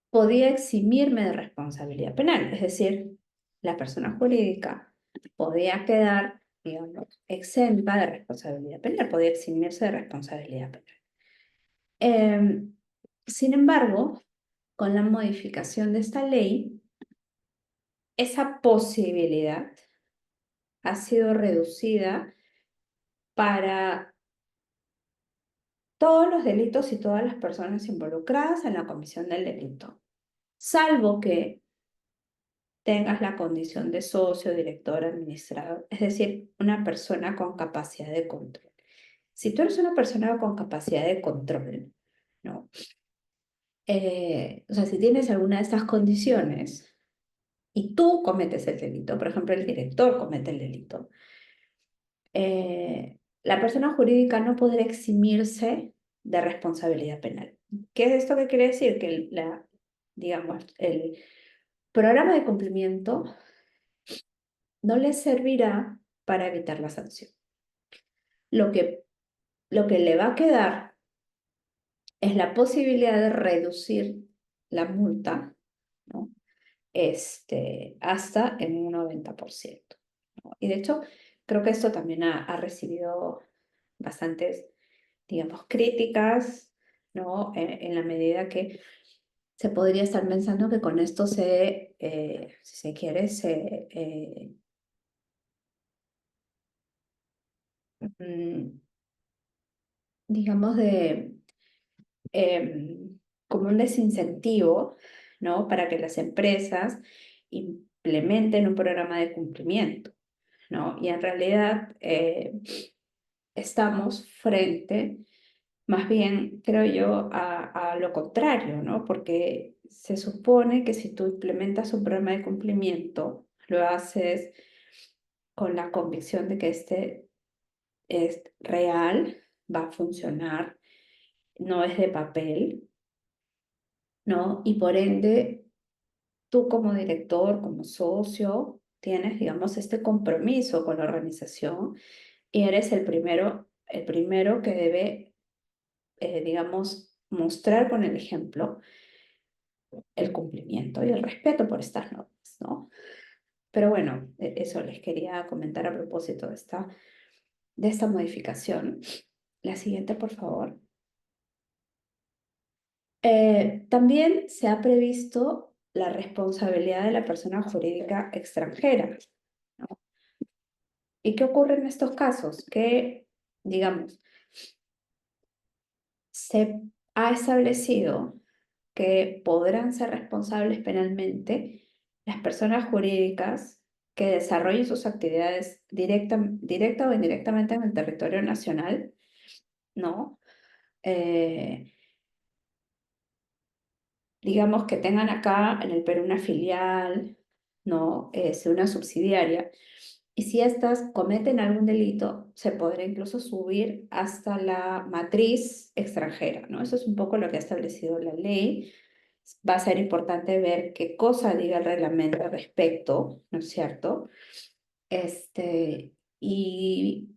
Podía eximirme de responsabilidad penal, es decir, la persona jurídica podía quedar, digamos, exenta de responsabilidad penal, podía eximirse de responsabilidad penal. Sin embargo, con la modificación de esta ley, esa posibilidad ha sido reducida para todos los delitos y todas las personas involucradas en la comisión del delito, salvo que tengas la condición de socio, director, administrador, es decir, una persona con capacidad de control. Si tú eres una persona con capacidad de control, ¿no? O sea, si tienes alguna de estas condiciones y tú cometes el delito, por ejemplo, el director comete el delito, la persona jurídica no podrá eximirse de responsabilidad penal. ¿Qué es esto que quiere decir? Que digamos, el programa de cumplimiento no le servirá para evitar la sanción. Lo que le va a quedar es la posibilidad de reducir la multa, ¿no? Hasta en un 90%, ¿no? Y de hecho, creo que esto también ha recibido bastantes, digamos, críticas, ¿no? En la medida que se podría estar pensando que con esto si se quiere, digamos, como un desincentivo, ¿no? Para que las empresas implementen un programa de cumplimiento, ¿no? Y en realidad estamos frente, más bien, creo yo, a lo contrario, ¿no? Porque se supone que si tú implementas un programa de cumplimiento, lo haces con la convicción de que este es real, va a funcionar, no es de papel, ¿no? Y por ende, tú como director, como socio, tienes, digamos, este compromiso con la organización y eres el primero que debe, digamos, mostrar con el ejemplo el cumplimiento y el respeto por estas normas, ¿no? Pero bueno, eso les quería comentar a propósito de esta modificación. La siguiente, por favor. También se ha previsto la responsabilidad de la persona jurídica extranjera, ¿no? ¿Y qué ocurre en estos casos? Que, digamos, se ha establecido que podrán ser responsables penalmente las personas jurídicas que desarrollen sus actividades directa o indirectamente en el territorio nacional, ¿no? Digamos que tengan acá en el Perú una filial, ¿no? Una subsidiaria. Y si éstas cometen algún delito, se podrá incluso subir hasta la matriz extranjera, ¿no? Eso es un poco lo que ha establecido la ley. Va a ser importante ver qué cosa diga el reglamento al respecto, ¿no es cierto? Y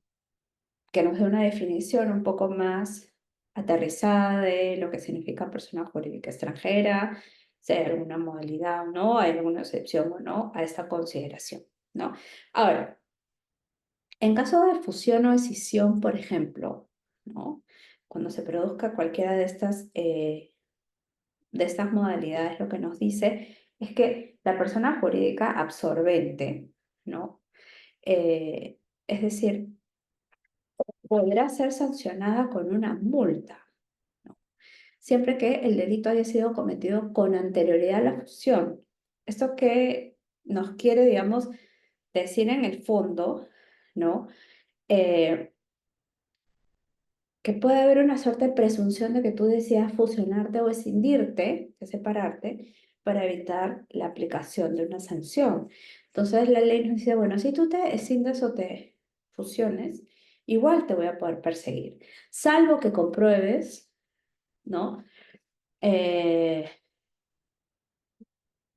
que nos dé una definición un poco más aterrizada de lo que significa persona jurídica extranjera, si hay alguna modalidad o no, hay alguna excepción o no a esta consideración, ¿no? Ahora, en caso de fusión o escisión, por ejemplo, ¿no? Cuando se produzca cualquiera de estas modalidades, lo que nos dice es que la persona jurídica absorbente, ¿no? Es decir, podrá ser sancionada con una multa, ¿no? Siempre que el delito haya sido cometido con anterioridad a la fusión. Esto que nos quiere, digamos, decir en el fondo, ¿no? Que puede haber una suerte de presunción de que tú decidas fusionarte o escindirte, de separarte, para evitar la aplicación de una sanción. Entonces la ley nos dice, bueno, si tú te escindes o te fusiones, igual te voy a poder perseguir, salvo que compruebes, ¿no? Eh,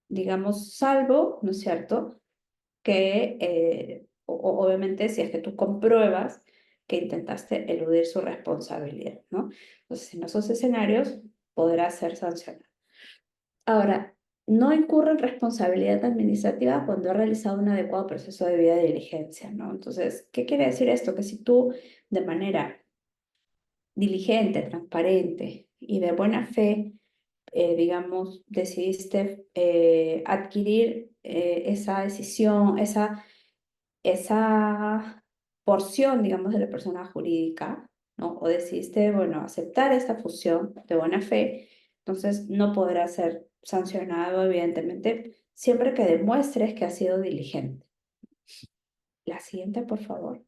digamos, salvo, ¿no es cierto? Que obviamente si es que tú compruebas que intentaste eludir su responsabilidad, ¿no? Entonces, en esos escenarios podrá ser sancionado. Ahora, no incurre en responsabilidad administrativa cuando ha realizado un adecuado proceso de debida diligencia, ¿no? Entonces, ¿qué quiere decir esto? Que si tú de manera diligente, transparente y de buena fe, digamos, decidiste adquirir esa decisión, esa porción, digamos, de la persona jurídica, ¿no? O decidiste, bueno, aceptar esta fusión de buena fe, entonces no podrá ser sancionado, evidentemente, siempre que demuestres que has sido diligente. La siguiente, por favor.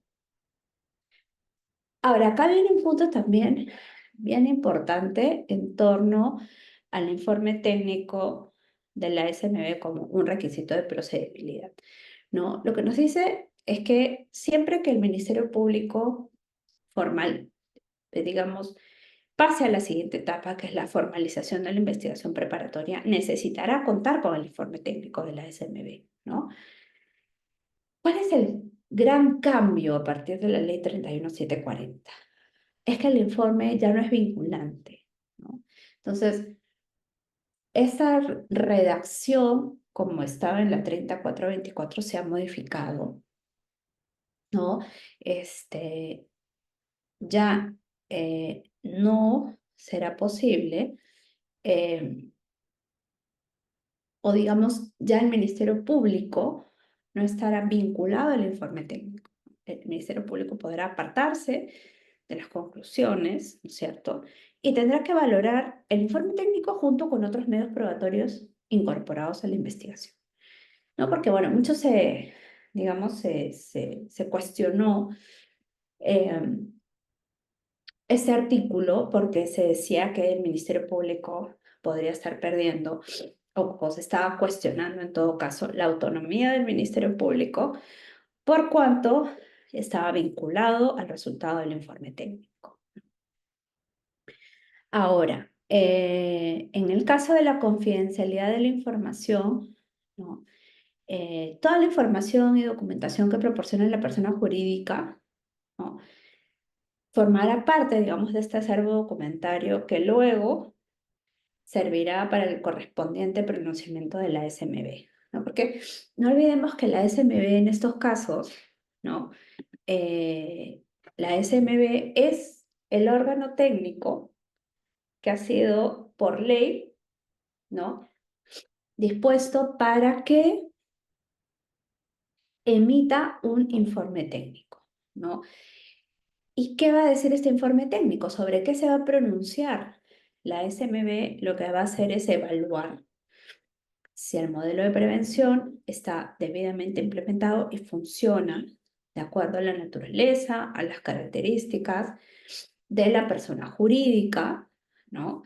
Ahora, acá viene un punto también bien importante en torno al informe técnico de la SMB como un requisito de procedibilidad, ¿no? Lo que nos dice es que siempre que el Ministerio Público formal, digamos, pase a la siguiente etapa, que es la formalización de la investigación preparatoria, necesitará contar con el informe técnico de la SMB, ¿no? ¿Cuál es el gran cambio a partir de la ley 31740? Es que el informe ya no es vinculante, ¿no? Entonces, esa redacción, como estaba en la 30424, se ha modificado, ¿no? Ya no será posible, o digamos, ya el Ministerio Público no estará vinculado al informe técnico. El Ministerio Público podrá apartarse de las conclusiones, ¿no es cierto? Y tendrá que valorar el informe técnico junto con otros medios probatorios incorporados a la investigación, ¿no? Porque, bueno, digamos, se cuestionó este artículo porque se decía que el Ministerio Público podría estar perdiendo o se estaba cuestionando en todo caso la autonomía del Ministerio Público por cuanto estaba vinculado al resultado del informe técnico. Ahora, en el caso de la confidencialidad de la información, ¿no? Toda la información y documentación que proporciona la persona jurídica, ¿no? Formará parte, digamos, de este acervo documentario que luego servirá para el correspondiente pronunciamiento de la SMB, ¿no? Porque no olvidemos que la SMB en estos casos, ¿no? La SMB es el órgano técnico que ha sido por ley, ¿no? Dispuesto para que emita un informe técnico, ¿no? ¿Y qué va a decir este informe técnico? ¿Sobre qué se va a pronunciar? La SMB lo que va a hacer es evaluar si el modelo de prevención está debidamente implementado y funciona de acuerdo a la naturaleza, a las características de la persona jurídica, ¿no?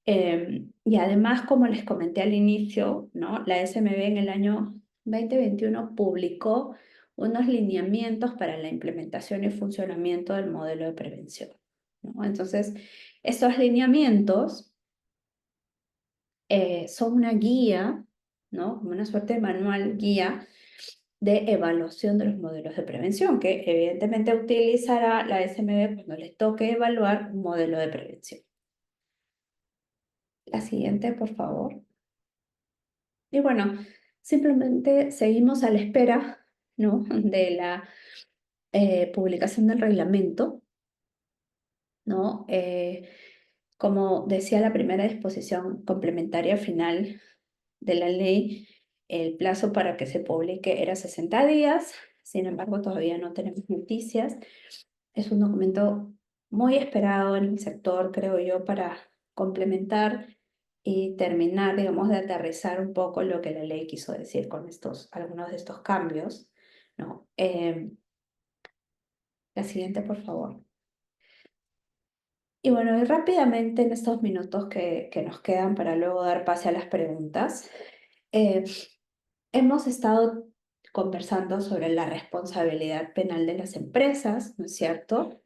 Y además, como les comenté al inicio, ¿no? La SMB en el año 2021 publicó unos lineamientos para la implementación y funcionamiento del modelo de prevención, ¿no? Entonces, estos lineamientos son una guía, ¿no? Como una suerte de manual guía de evaluación de los modelos de prevención, que evidentemente utilizará la SMB cuando le toque evaluar un modelo de prevención. La siguiente, por favor. Y bueno, simplemente seguimos a la espera, ¿no? De la publicación del reglamento, ¿no? Como decía la primera disposición complementaria final de la ley, el plazo para que se publique era 60 días, sin embargo todavía no tenemos noticias. Es un documento muy esperado en el sector, creo yo, para complementar y terminar, digamos, de aterrizar un poco lo que la ley quiso decir con algunos de estos cambios, ¿no? La siguiente, por favor. Y bueno, y rápidamente en estos minutos que nos quedan para luego dar pase a las preguntas, eh, hemos estado conversando sobre la responsabilidad penal de las empresas, ¿no es cierto?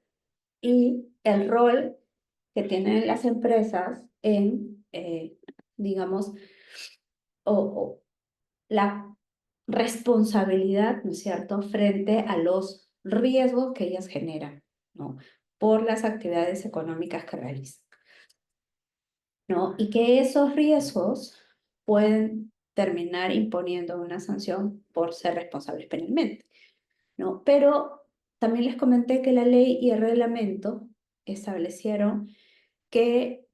Y el rol que tienen las empresas en, digamos, o la responsabilidad, ¿no es cierto?, frente a los riesgos que ellas generan, ¿no? Por las actividades económicas que realizan, ¿no? Y que esos riesgos pueden terminar imponiendo una sanción por ser responsables penalmente, ¿no? Pero también les comenté que la ley y el reglamento establecieron que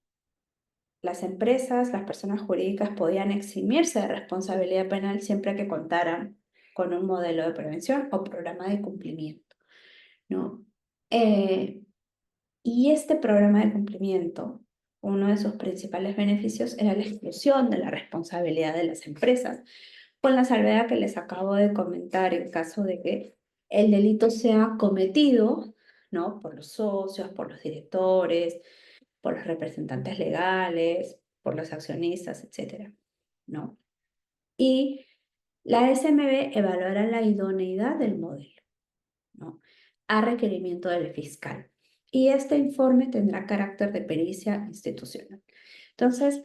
las empresas, las personas jurídicas podían eximirse de responsabilidad penal siempre que contaran con un modelo de prevención o programa de cumplimiento, ¿no? Y este programa de cumplimiento, uno de sus principales beneficios era la exclusión de la responsabilidad de las empresas, con la salvedad que les acabo de comentar en caso de que el delito sea cometido, ¿no? Por los socios, por los directores, por los representantes legales, por los accionistas, etcétera, ¿no? Y la SMB evaluará la idoneidad del modelo, ¿no? A requerimiento del fiscal. Y este informe tendrá carácter de pericia institucional. Entonces,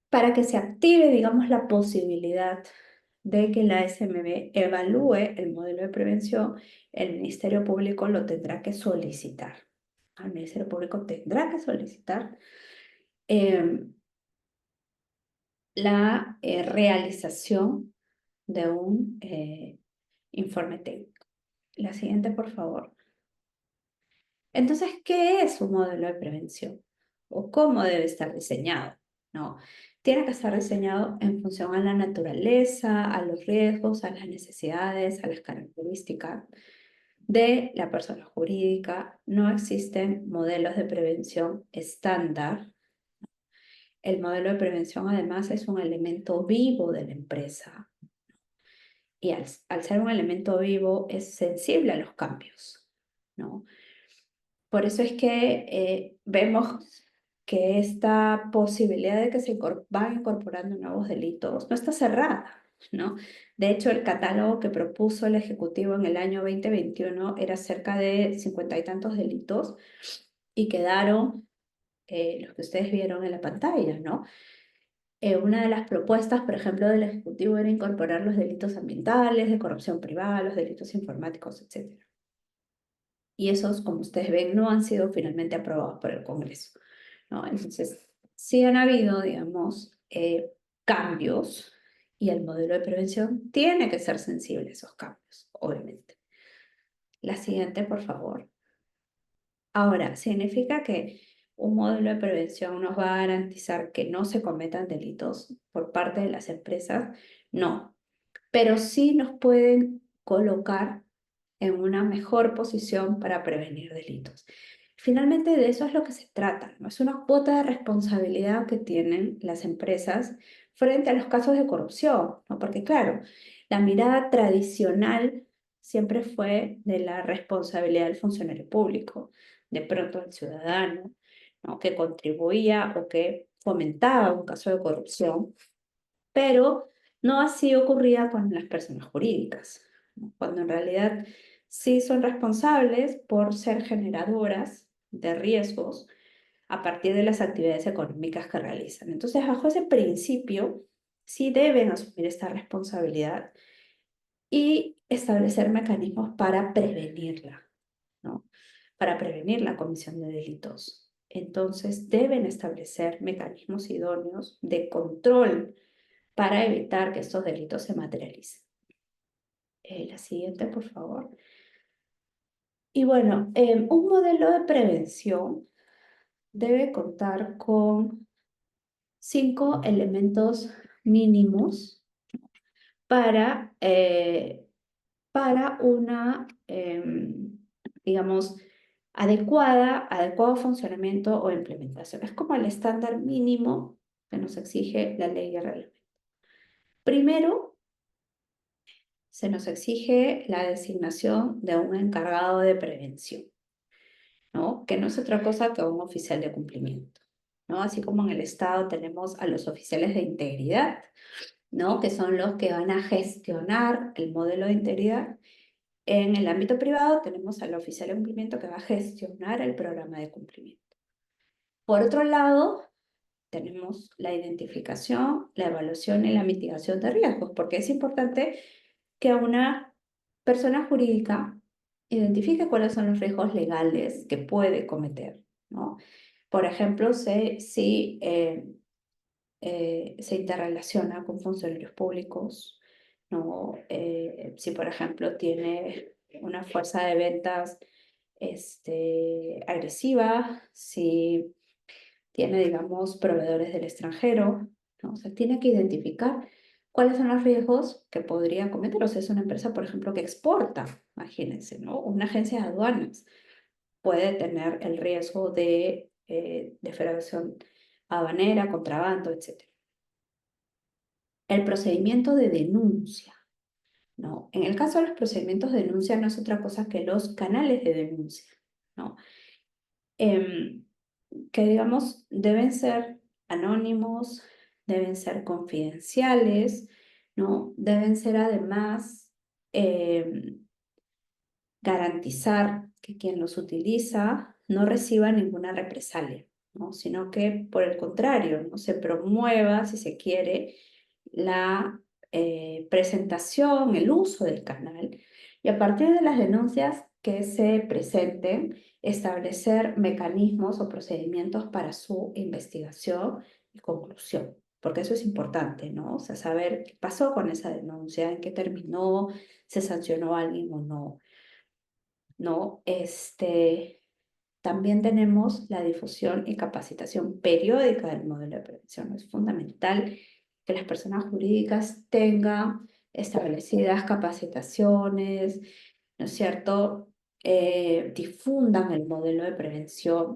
para que se active, digamos, la posibilidad de que la SMB evalúe el modelo de prevención, el Ministerio Público lo tendrá que solicitar. El Ministerio Público tendrá que solicitar la realización de un informe técnico. La siguiente, por favor. Entonces, ¿qué es un modelo de prevención? ¿O cómo debe estar diseñado? ¿No? Tiene que estar diseñado en función a la naturaleza, a los riesgos, a las necesidades, a las características de la persona jurídica. No existen modelos de prevención estándar. El modelo de prevención, además, es un elemento vivo de la empresa. Y al ser un elemento vivo, es sensible a los cambios, ¿no? Por eso es que vemos que esta posibilidad de que se van incorporando nuevos delitos no está cerrada, ¿no? De hecho, el catálogo que propuso el Ejecutivo en el año 2021 era cerca de 50 y tantos delitos y quedaron los que ustedes vieron en la pantalla, ¿no? Una de las propuestas, por ejemplo, del Ejecutivo era incorporar los delitos ambientales, de corrupción privada, los delitos informáticos, etc. Y esos, como ustedes ven, no han sido finalmente aprobados por el Congreso, ¿no? Entonces, sí han habido, digamos, cambios y el modelo de prevención tiene que ser sensible a esos cambios, obviamente. La siguiente, por favor. Ahora, ¿significa que un modelo de prevención nos va a garantizar que no se cometan delitos por parte de las empresas? No, pero sí nos pueden colocar en una mejor posición para prevenir delitos. Finalmente, de eso es lo que se trata, ¿no? Es una cuota de responsabilidad que tienen las empresas frente a los casos de corrupción, ¿no? Porque claro, la mirada tradicional siempre fue de la responsabilidad del funcionario público, de pronto el ciudadano, ¿no? Que contribuía o que fomentaba un caso de corrupción, pero no así ocurría con las personas jurídicas, ¿no? Cuando en realidad sí son responsables por ser generadoras de riesgos a partir de las actividades económicas que realizan. Entonces, bajo ese principio, sí deben asumir esta responsabilidad y establecer mecanismos para prevenirla, ¿no? Para prevenir la comisión de delitos. Entonces, deben establecer mecanismos idóneos de control para evitar que estos delitos se materialicen. La siguiente, por favor. Y bueno, un modelo de prevención debe contar con 5 elementos mínimos para una, digamos, adecuado funcionamiento o implementación. Es como el estándar mínimo que nos exige la ley de reglamento. Primero, se nos exige la designación de un encargado de prevención, ¿no? Que no es otra cosa que un oficial de cumplimiento, ¿no? Así como en el Estado tenemos a los oficiales de integridad, ¿no? Que son los que van a gestionar el modelo de integridad. En el ámbito privado tenemos al oficial de cumplimiento que va a gestionar el programa de cumplimiento. Por otro lado, tenemos la identificación, la evaluación y la mitigación de riesgos, porque es importante que una persona jurídica identifique cuáles son los riesgos legales que puede cometer, ¿no? Por ejemplo, si se interrelaciona con funcionarios públicos, ¿no? Si, por ejemplo, tiene una fuerza de ventas agresiva, si tiene, digamos, proveedores del extranjero, ¿no? O sea, tiene que identificar cuáles son los riesgos que podría cometer. O sea, es una empresa, por ejemplo, que exporta, imagínense, ¿no? Una agencia de aduanas puede tener el riesgo de defraudación aduanera, contrabando, etc. El procedimiento de denuncia, ¿no? En el caso de los procedimientos de denuncia no es otra cosa que los canales de denuncia, ¿no? Que digamos deben ser anónimos, deben ser confidenciales, ¿no? Deben ser además garantizar que quien los utiliza no reciba ninguna represalia, ¿no? Sino que por el contrario, ¿no? Se promueva, si se quiere, la presentación, el uso del canal y a partir de las denuncias que se presenten, establecer mecanismos o procedimientos para su investigación y conclusión, porque eso es importante, ¿no? O sea, saber qué pasó con esa denuncia, en qué terminó, se sancionó a alguien o no, ¿no? También tenemos la difusión y capacitación periódica del modelo de prevención. Es fundamental que las personas jurídicas tengan establecidas capacitaciones, ¿no es cierto? Difundan el modelo de prevención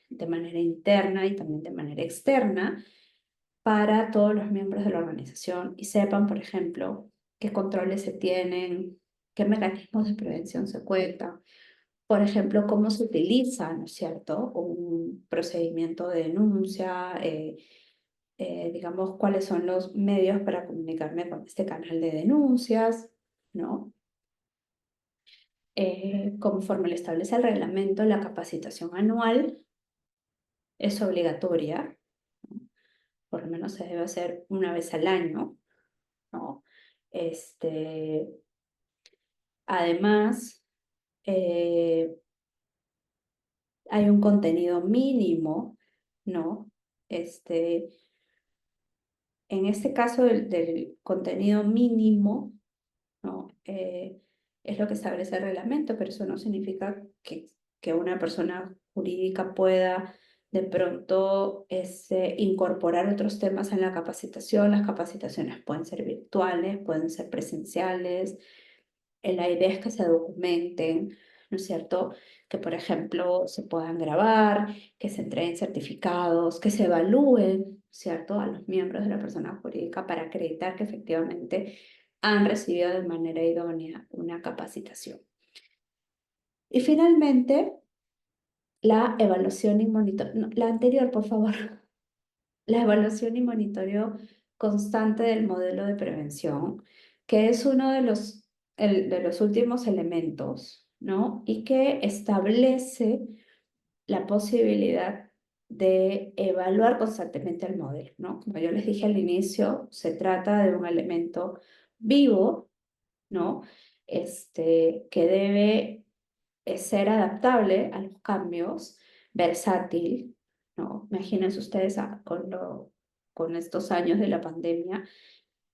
de manera interna y también de manera externa para todos los miembros de la organización y sepan, por ejemplo, qué controles se tienen, qué mecanismos de prevención se cuentan, Por ejemplo, cómo se utiliza, ¿no es cierto?, un procedimiento de denuncia, digamos, cuáles son los medios para comunicarme con este canal de denuncias, ¿no? Conforme lo establece el reglamento, la capacitación anual es obligatoria, ¿no? Por lo menos se debe hacer una vez al año, ¿no? Este, además, eh, hay un contenido mínimo, ¿no? En este caso del contenido mínimo, ¿no? Es lo que establece el reglamento, pero eso no significa que una persona jurídica pueda de pronto incorporar otros temas en la capacitación. Las capacitaciones pueden ser virtuales, pueden ser presenciales. La idea es que se documenten, ¿no es cierto? Que, por ejemplo, se puedan grabar, que se entreguen certificados, que se evalúen, ¿cierto?, a los miembros de la persona jurídica para acreditar que efectivamente han recibido de manera idónea una capacitación. Y finalmente, la evaluación y monitoreo, no, la anterior, por favor, la evaluación y monitoreo constante del modelo de prevención, que es uno de los últimos elementos, ¿no? Y que establece la posibilidad de evaluar constantemente el modelo, ¿no? Como yo les dije al inicio, se trata de un elemento vivo, ¿no? Que debe ser adaptable a los cambios, versátil, ¿no? Imagínense ustedes con estos años de la pandemia,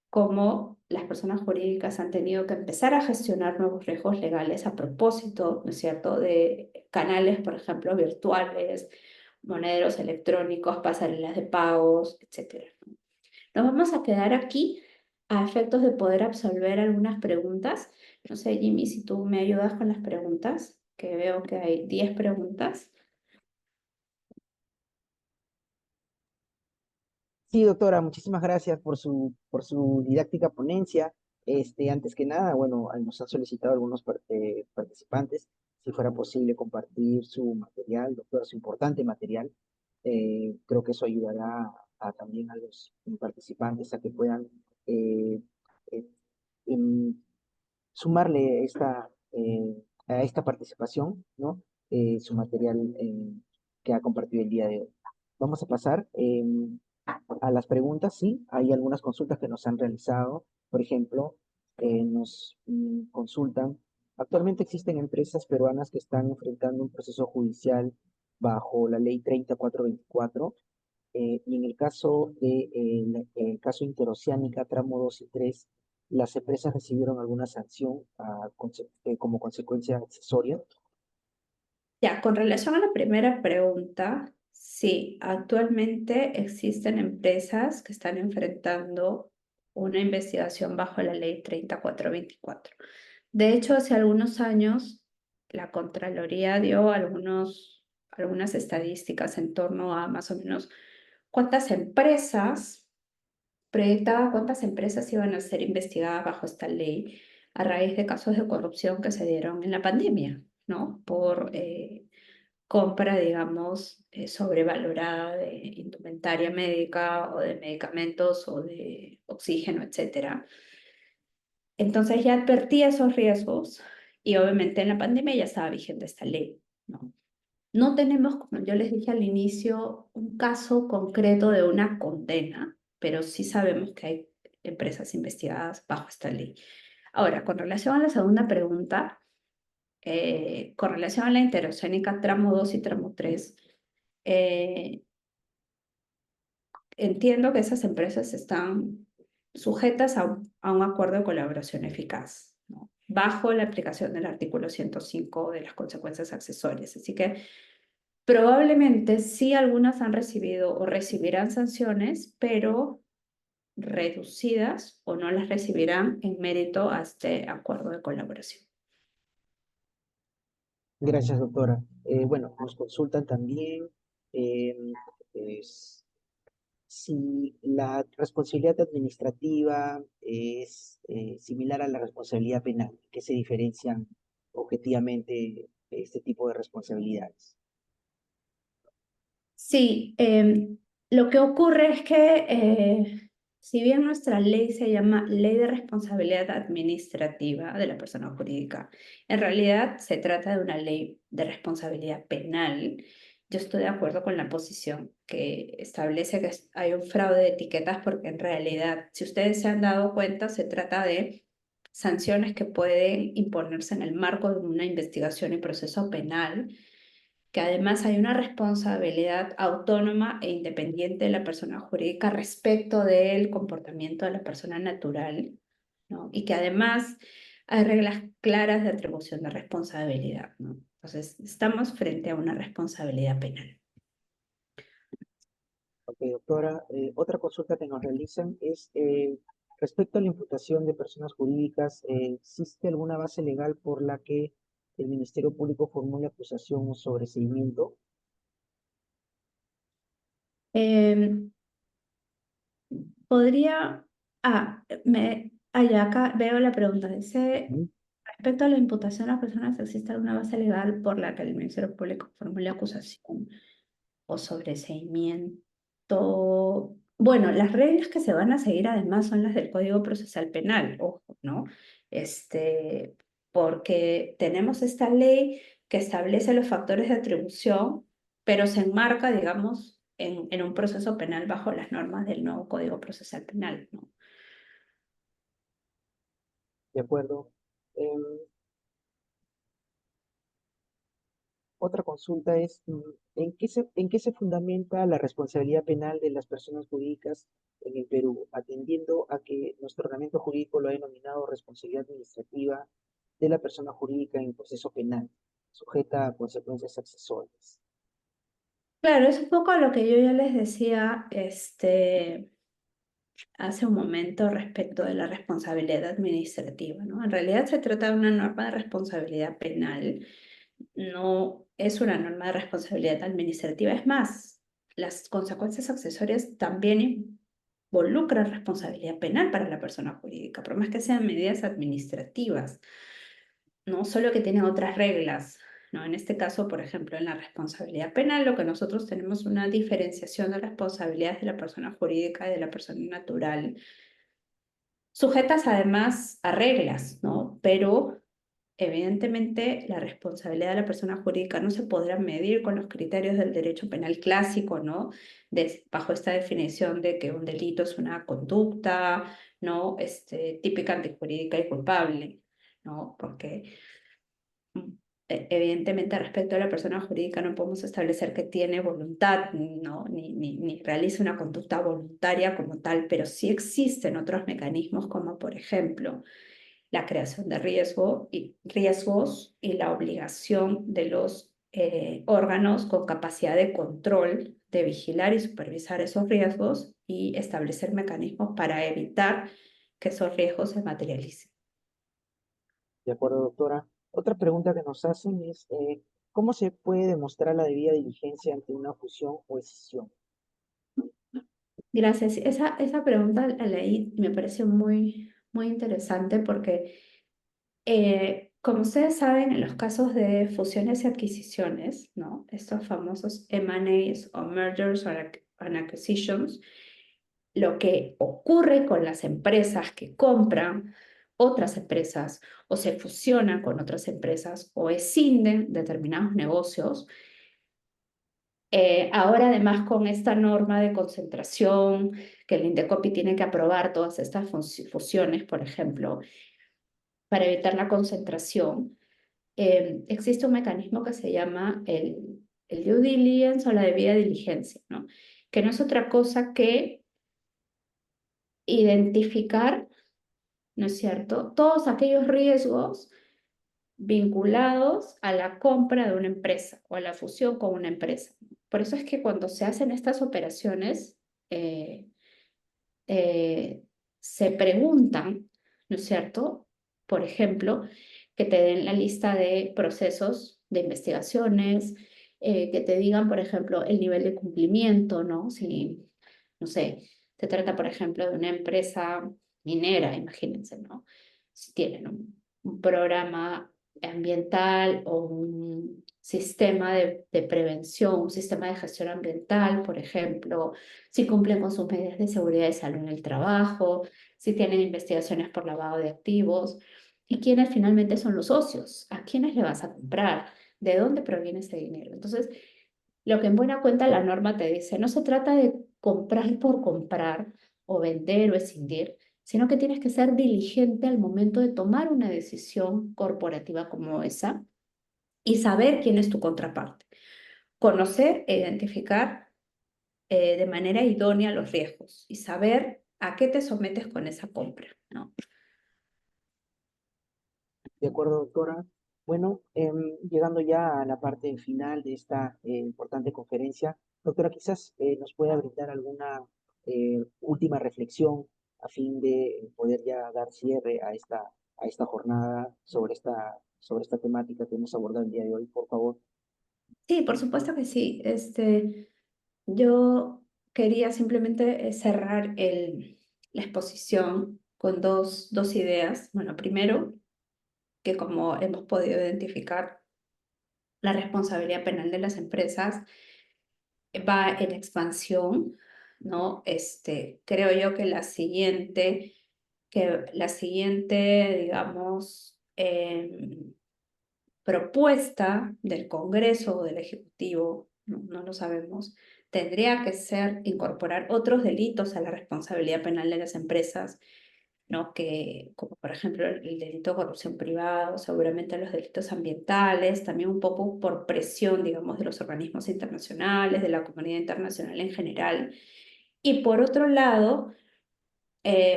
cómo las personas jurídicas han tenido que empezar a gestionar nuevos riesgos legales a propósito, ¿no es cierto?, de canales, por ejemplo, virtuales, monederos electrónicos, pasarelas de pagos, etcétera. Nos vamos a quedar aquí a efectos de poder absolver algunas preguntas. No sé, Jimmy, si tú me ayudas con las preguntas, que veo que hay 10 preguntas. Sí, doctora, muchísimas gracias por su didáctica ponencia. Antes que nada, bueno, nos han solicitado algunos participantes si fuera posible compartir su material, doctora, su importante material. Creo que eso ayudará también a los participantes a que puedan eh, eh, em, sumarle a esta participación, ¿no? Su material que ha compartido el día de hoy. Vamos a pasar a las preguntas, sí, hay algunas consultas que nos han realizado. Por ejemplo, nos consultan, actualmente existen empresas peruanas que están enfrentando un proceso judicial bajo la ley 30424, y en el caso el caso Interoceánica, tramo 2 y 3, las empresas recibieron alguna sanción como consecuencia accesoria. Ya, con relación a la primera pregunta, sí, actualmente existen empresas que están enfrentando una investigación bajo la ley 30424. De hecho, hace algunos años, la Contraloría dio algunas estadísticas en torno a más o menos cuántas empresas, proyectaba cuántas empresas iban a ser investigadas bajo esta ley a raíz de casos de corrupción que se dieron en la pandemia, ¿no? Por compra, digamos, sobrevalorada de indumentaria médica o de medicamentos o de oxígeno, etcétera. Entonces ya advertía esos riesgos y obviamente en la pandemia ya estaba vigente esta ley, ¿no? No tenemos, como yo les dije al inicio, un caso concreto de una condena, pero sí sabemos que hay empresas investigadas bajo esta ley. Ahora, con relación a la segunda pregunta, con relación a la interoceánica tramo 2 y tramo 3, entiendo que esas empresas están sujetas a un acuerdo de colaboración eficaz, ¿no?, bajo la aplicación del artículo 105 de las consecuencias accesorias. Así que probablemente sí algunas han recibido o recibirán sanciones, pero reducidas o no las recibirán en mérito a este acuerdo de colaboración. Gracias, doctora. Bueno, nos consultan también eh, es, si la responsabilidad administrativa es similar a la responsabilidad penal, que se diferencian objetivamente este tipo de responsabilidades. Sí, lo que ocurre es que si bien nuestra ley se llama Ley de Responsabilidad Administrativa de la Persona Jurídica, en realidad se trata de una ley de responsabilidad penal. Yo estoy de acuerdo con la posición que establece que hay un fraude de etiquetas porque en realidad, si ustedes se han dado cuenta, se trata de sanciones que pueden imponerse en el marco de una investigación y proceso penal, que además hay una responsabilidad autónoma e independiente de la persona jurídica respecto del comportamiento de la persona natural, ¿no? Y que además hay reglas claras de atribución de responsabilidad, ¿no? Entonces, estamos frente a una responsabilidad penal. Ok, doctora, otra consulta que nos realizan es respecto a la imputación de personas jurídicas, ¿existe alguna base legal por la que el Ministerio Público formule acusación o sobreseimiento? Em, Podría, ya acá veo la pregunta, dice, Ujú. respecto a la imputación a las personas, ¿existe alguna base legal por la que el Ministerio Público formule acusación o sobreseimiento? Bueno, las reglas que se van a seguir además son las del Código Procesal Penal, ojo, ¿no? Porque tenemos esta ley que establece los factores de atribución, pero se enmarca, digamos, en un proceso penal bajo las normas del nuevo Código Procesal Penal, ¿no? De acuerdo. Otra consulta es, ¿en qué se fundamenta la responsabilidad penal de las personas jurídicas en el Perú, atendiendo a que nuestro ordenamiento jurídico lo ha denominado responsabilidad administrativa de la persona jurídica en el proceso penal, sujeta a consecuencias accesorias? Claro, es un poco lo que yo ya les decía hace un momento respecto de la responsabilidad administrativa, ¿no? En realidad se trata de una norma de responsabilidad penal, no es una norma de responsabilidad administrativa. Es más, las consecuencias accesorias también involucran responsabilidad penal para la persona jurídica, por más que sean medidas administrativas, ¿no? Solo que tienen otras reglas, ¿no? En este caso, por ejemplo, en la responsabilidad penal, lo que nosotros tenemos una diferenciación de responsabilidades de la persona jurídica y de la persona natural, sujetas además a reglas, ¿no? Pero evidentemente la responsabilidad de la persona jurídica no se podrá medir con los criterios del derecho penal clásico, ¿no? Bajo esta definición de que un delito es una conducta, ¿no? Típica, antijurídica y culpable, ¿no? Porque evidentemente respecto a la persona jurídica no podemos establecer que tiene voluntad, ¿no? Ni realiza una conducta voluntaria como tal, pero sí existen otros mecanismos como por ejemplo la creación de riesgos y la obligación de los órganos con capacidad de control de vigilar y supervisar esos riesgos y establecer mecanismos para evitar que esos riesgos se materialicen. De acuerdo, doctora. Otra pregunta que nos hacen es, ¿cómo se puede demostrar la debida diligencia ante una fusión o escisión? Gracias. Esa pregunta la leí y me pareció muy interesante porque, como ustedes saben, en los casos de fusiones y adquisiciones, ¿no? Estos famosos M&As o Mergers and Acquisitions, lo que ocurre con las empresas que compran otras empresas o se fusionan con otras empresas o escinden determinados negocios. Ahora además con esta norma de concentración que el INDECOPI tiene que aprobar todas estas fusiones, por ejemplo, para evitar la concentración, existe un mecanismo que se llama el due diligence o la debida diligencia, ¿no? Que no es otra cosa que identificar, ¿no es cierto?, todos aquellos riesgos vinculados a la compra de una empresa o a la fusión con una empresa. Por eso es que cuando se hacen estas operaciones, eh, se preguntan, ¿no es cierto? Por ejemplo, que te den la lista de procesos de investigaciones, que te digan, por ejemplo, el nivel de cumplimiento, ¿no? Si, no sé, se trata, por ejemplo, de una empresa minera, imagínense, ¿no? Si tienen un programa ambiental o un sistema de prevención, un sistema de gestión ambiental, por ejemplo, si cumplen con sus medidas de seguridad y salud en el trabajo, si tienen investigaciones por lavado de activos, y quiénes finalmente son los socios, a quiénes le vas a comprar, de dónde proviene ese dinero. Entonces, lo que en buena cuenta la norma te dice, no se trata de comprar por comprar o vender o escindir, sino que tienes que ser diligente al momento de tomar una decisión corporativa como esa y saber quién es tu contraparte. Conocer e identificar de manera idónea los riesgos y saber a qué te sometes con esa compra, ¿no? De acuerdo, doctora. Bueno, llegando ya a la parte final de esta importante conferencia, doctora, quizás nos pueda brindar alguna última reflexión a fin de poder ya dar cierre a esta jornada sobre esta temática que hemos abordado el día de hoy, por favor. Sí, por supuesto que sí. Yo quería simplemente cerrar la exposición con dos ideas. Bueno, primero, que como hemos podido identificar, la responsabilidad penal de las empresas va en expansión, ¿no? Creo yo que la siguiente, digamos, propuesta del Congreso o del Ejecutivo, no lo sabemos, tendría que ser incorporar otros delitos a la responsabilidad penal de las empresas, ¿no? Como por ejemplo el delito de corrupción privada, o seguramente los delitos ambientales, también un poco por presión, digamos, de los organismos internacionales, de la comunidad internacional en general. Y por otro lado,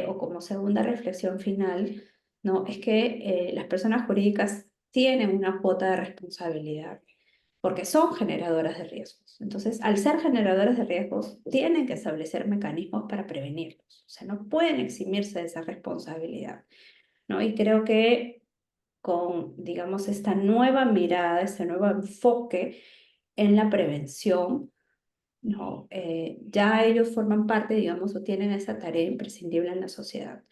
o como segunda reflexión final, ¿no? Es que las personas jurídicas tienen una cuota de responsabilidad porque son generadoras de riesgos. Entonces, al ser generadoras de riesgos, tienen que establecer mecanismos para prevenirlos. O sea, no pueden eximirse de esa responsabilidad, ¿no? Y creo que con, digamos, esta nueva mirada, este nuevo enfoque en la prevención, ¿no? Ya ellos forman parte, digamos, o tienen esa tarea imprescindible en la sociedad,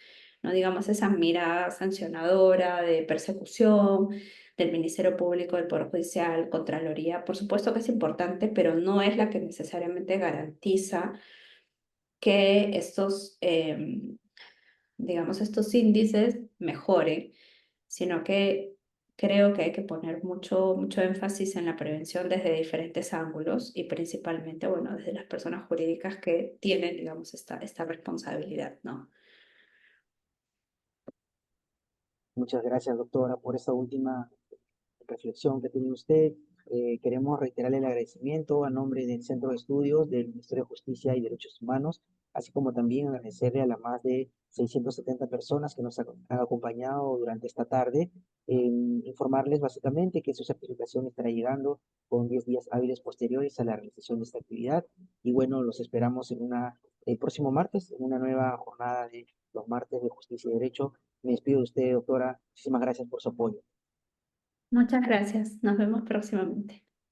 ¿no? Digamos, esa mirada sancionadora de persecución del Ministerio Público, del Poder Judicial, Contraloría, por supuesto que es importante, pero no es la que necesariamente garantiza que digamos, estos índices mejoren, sino que creo que hay que poner mucho énfasis en la prevención desde diferentes ángulos y principalmente, bueno, desde las personas jurídicas que tienen, digamos, esta responsabilidad, ¿no? Muchas gracias, doctora, por esta última reflexión que tiene usted. Queremos reiterarle el agradecimiento a nombre del Centro de Estudios del Ministerio de Justicia y Derechos Humanos, así como también agradecerle a las más de 670 personas que nos han acompañado durante esta tarde, informarles básicamente que su certificación estará llegando con 10 días hábiles posteriores a la realización de esta actividad. Y bueno, los esperamos el próximo martes, en una nueva jornada de los martes de Justicia y Derecho. Me despido de usted, doctora. Muchísimas gracias por su apoyo. Muchas gracias. Nos vemos próximamente.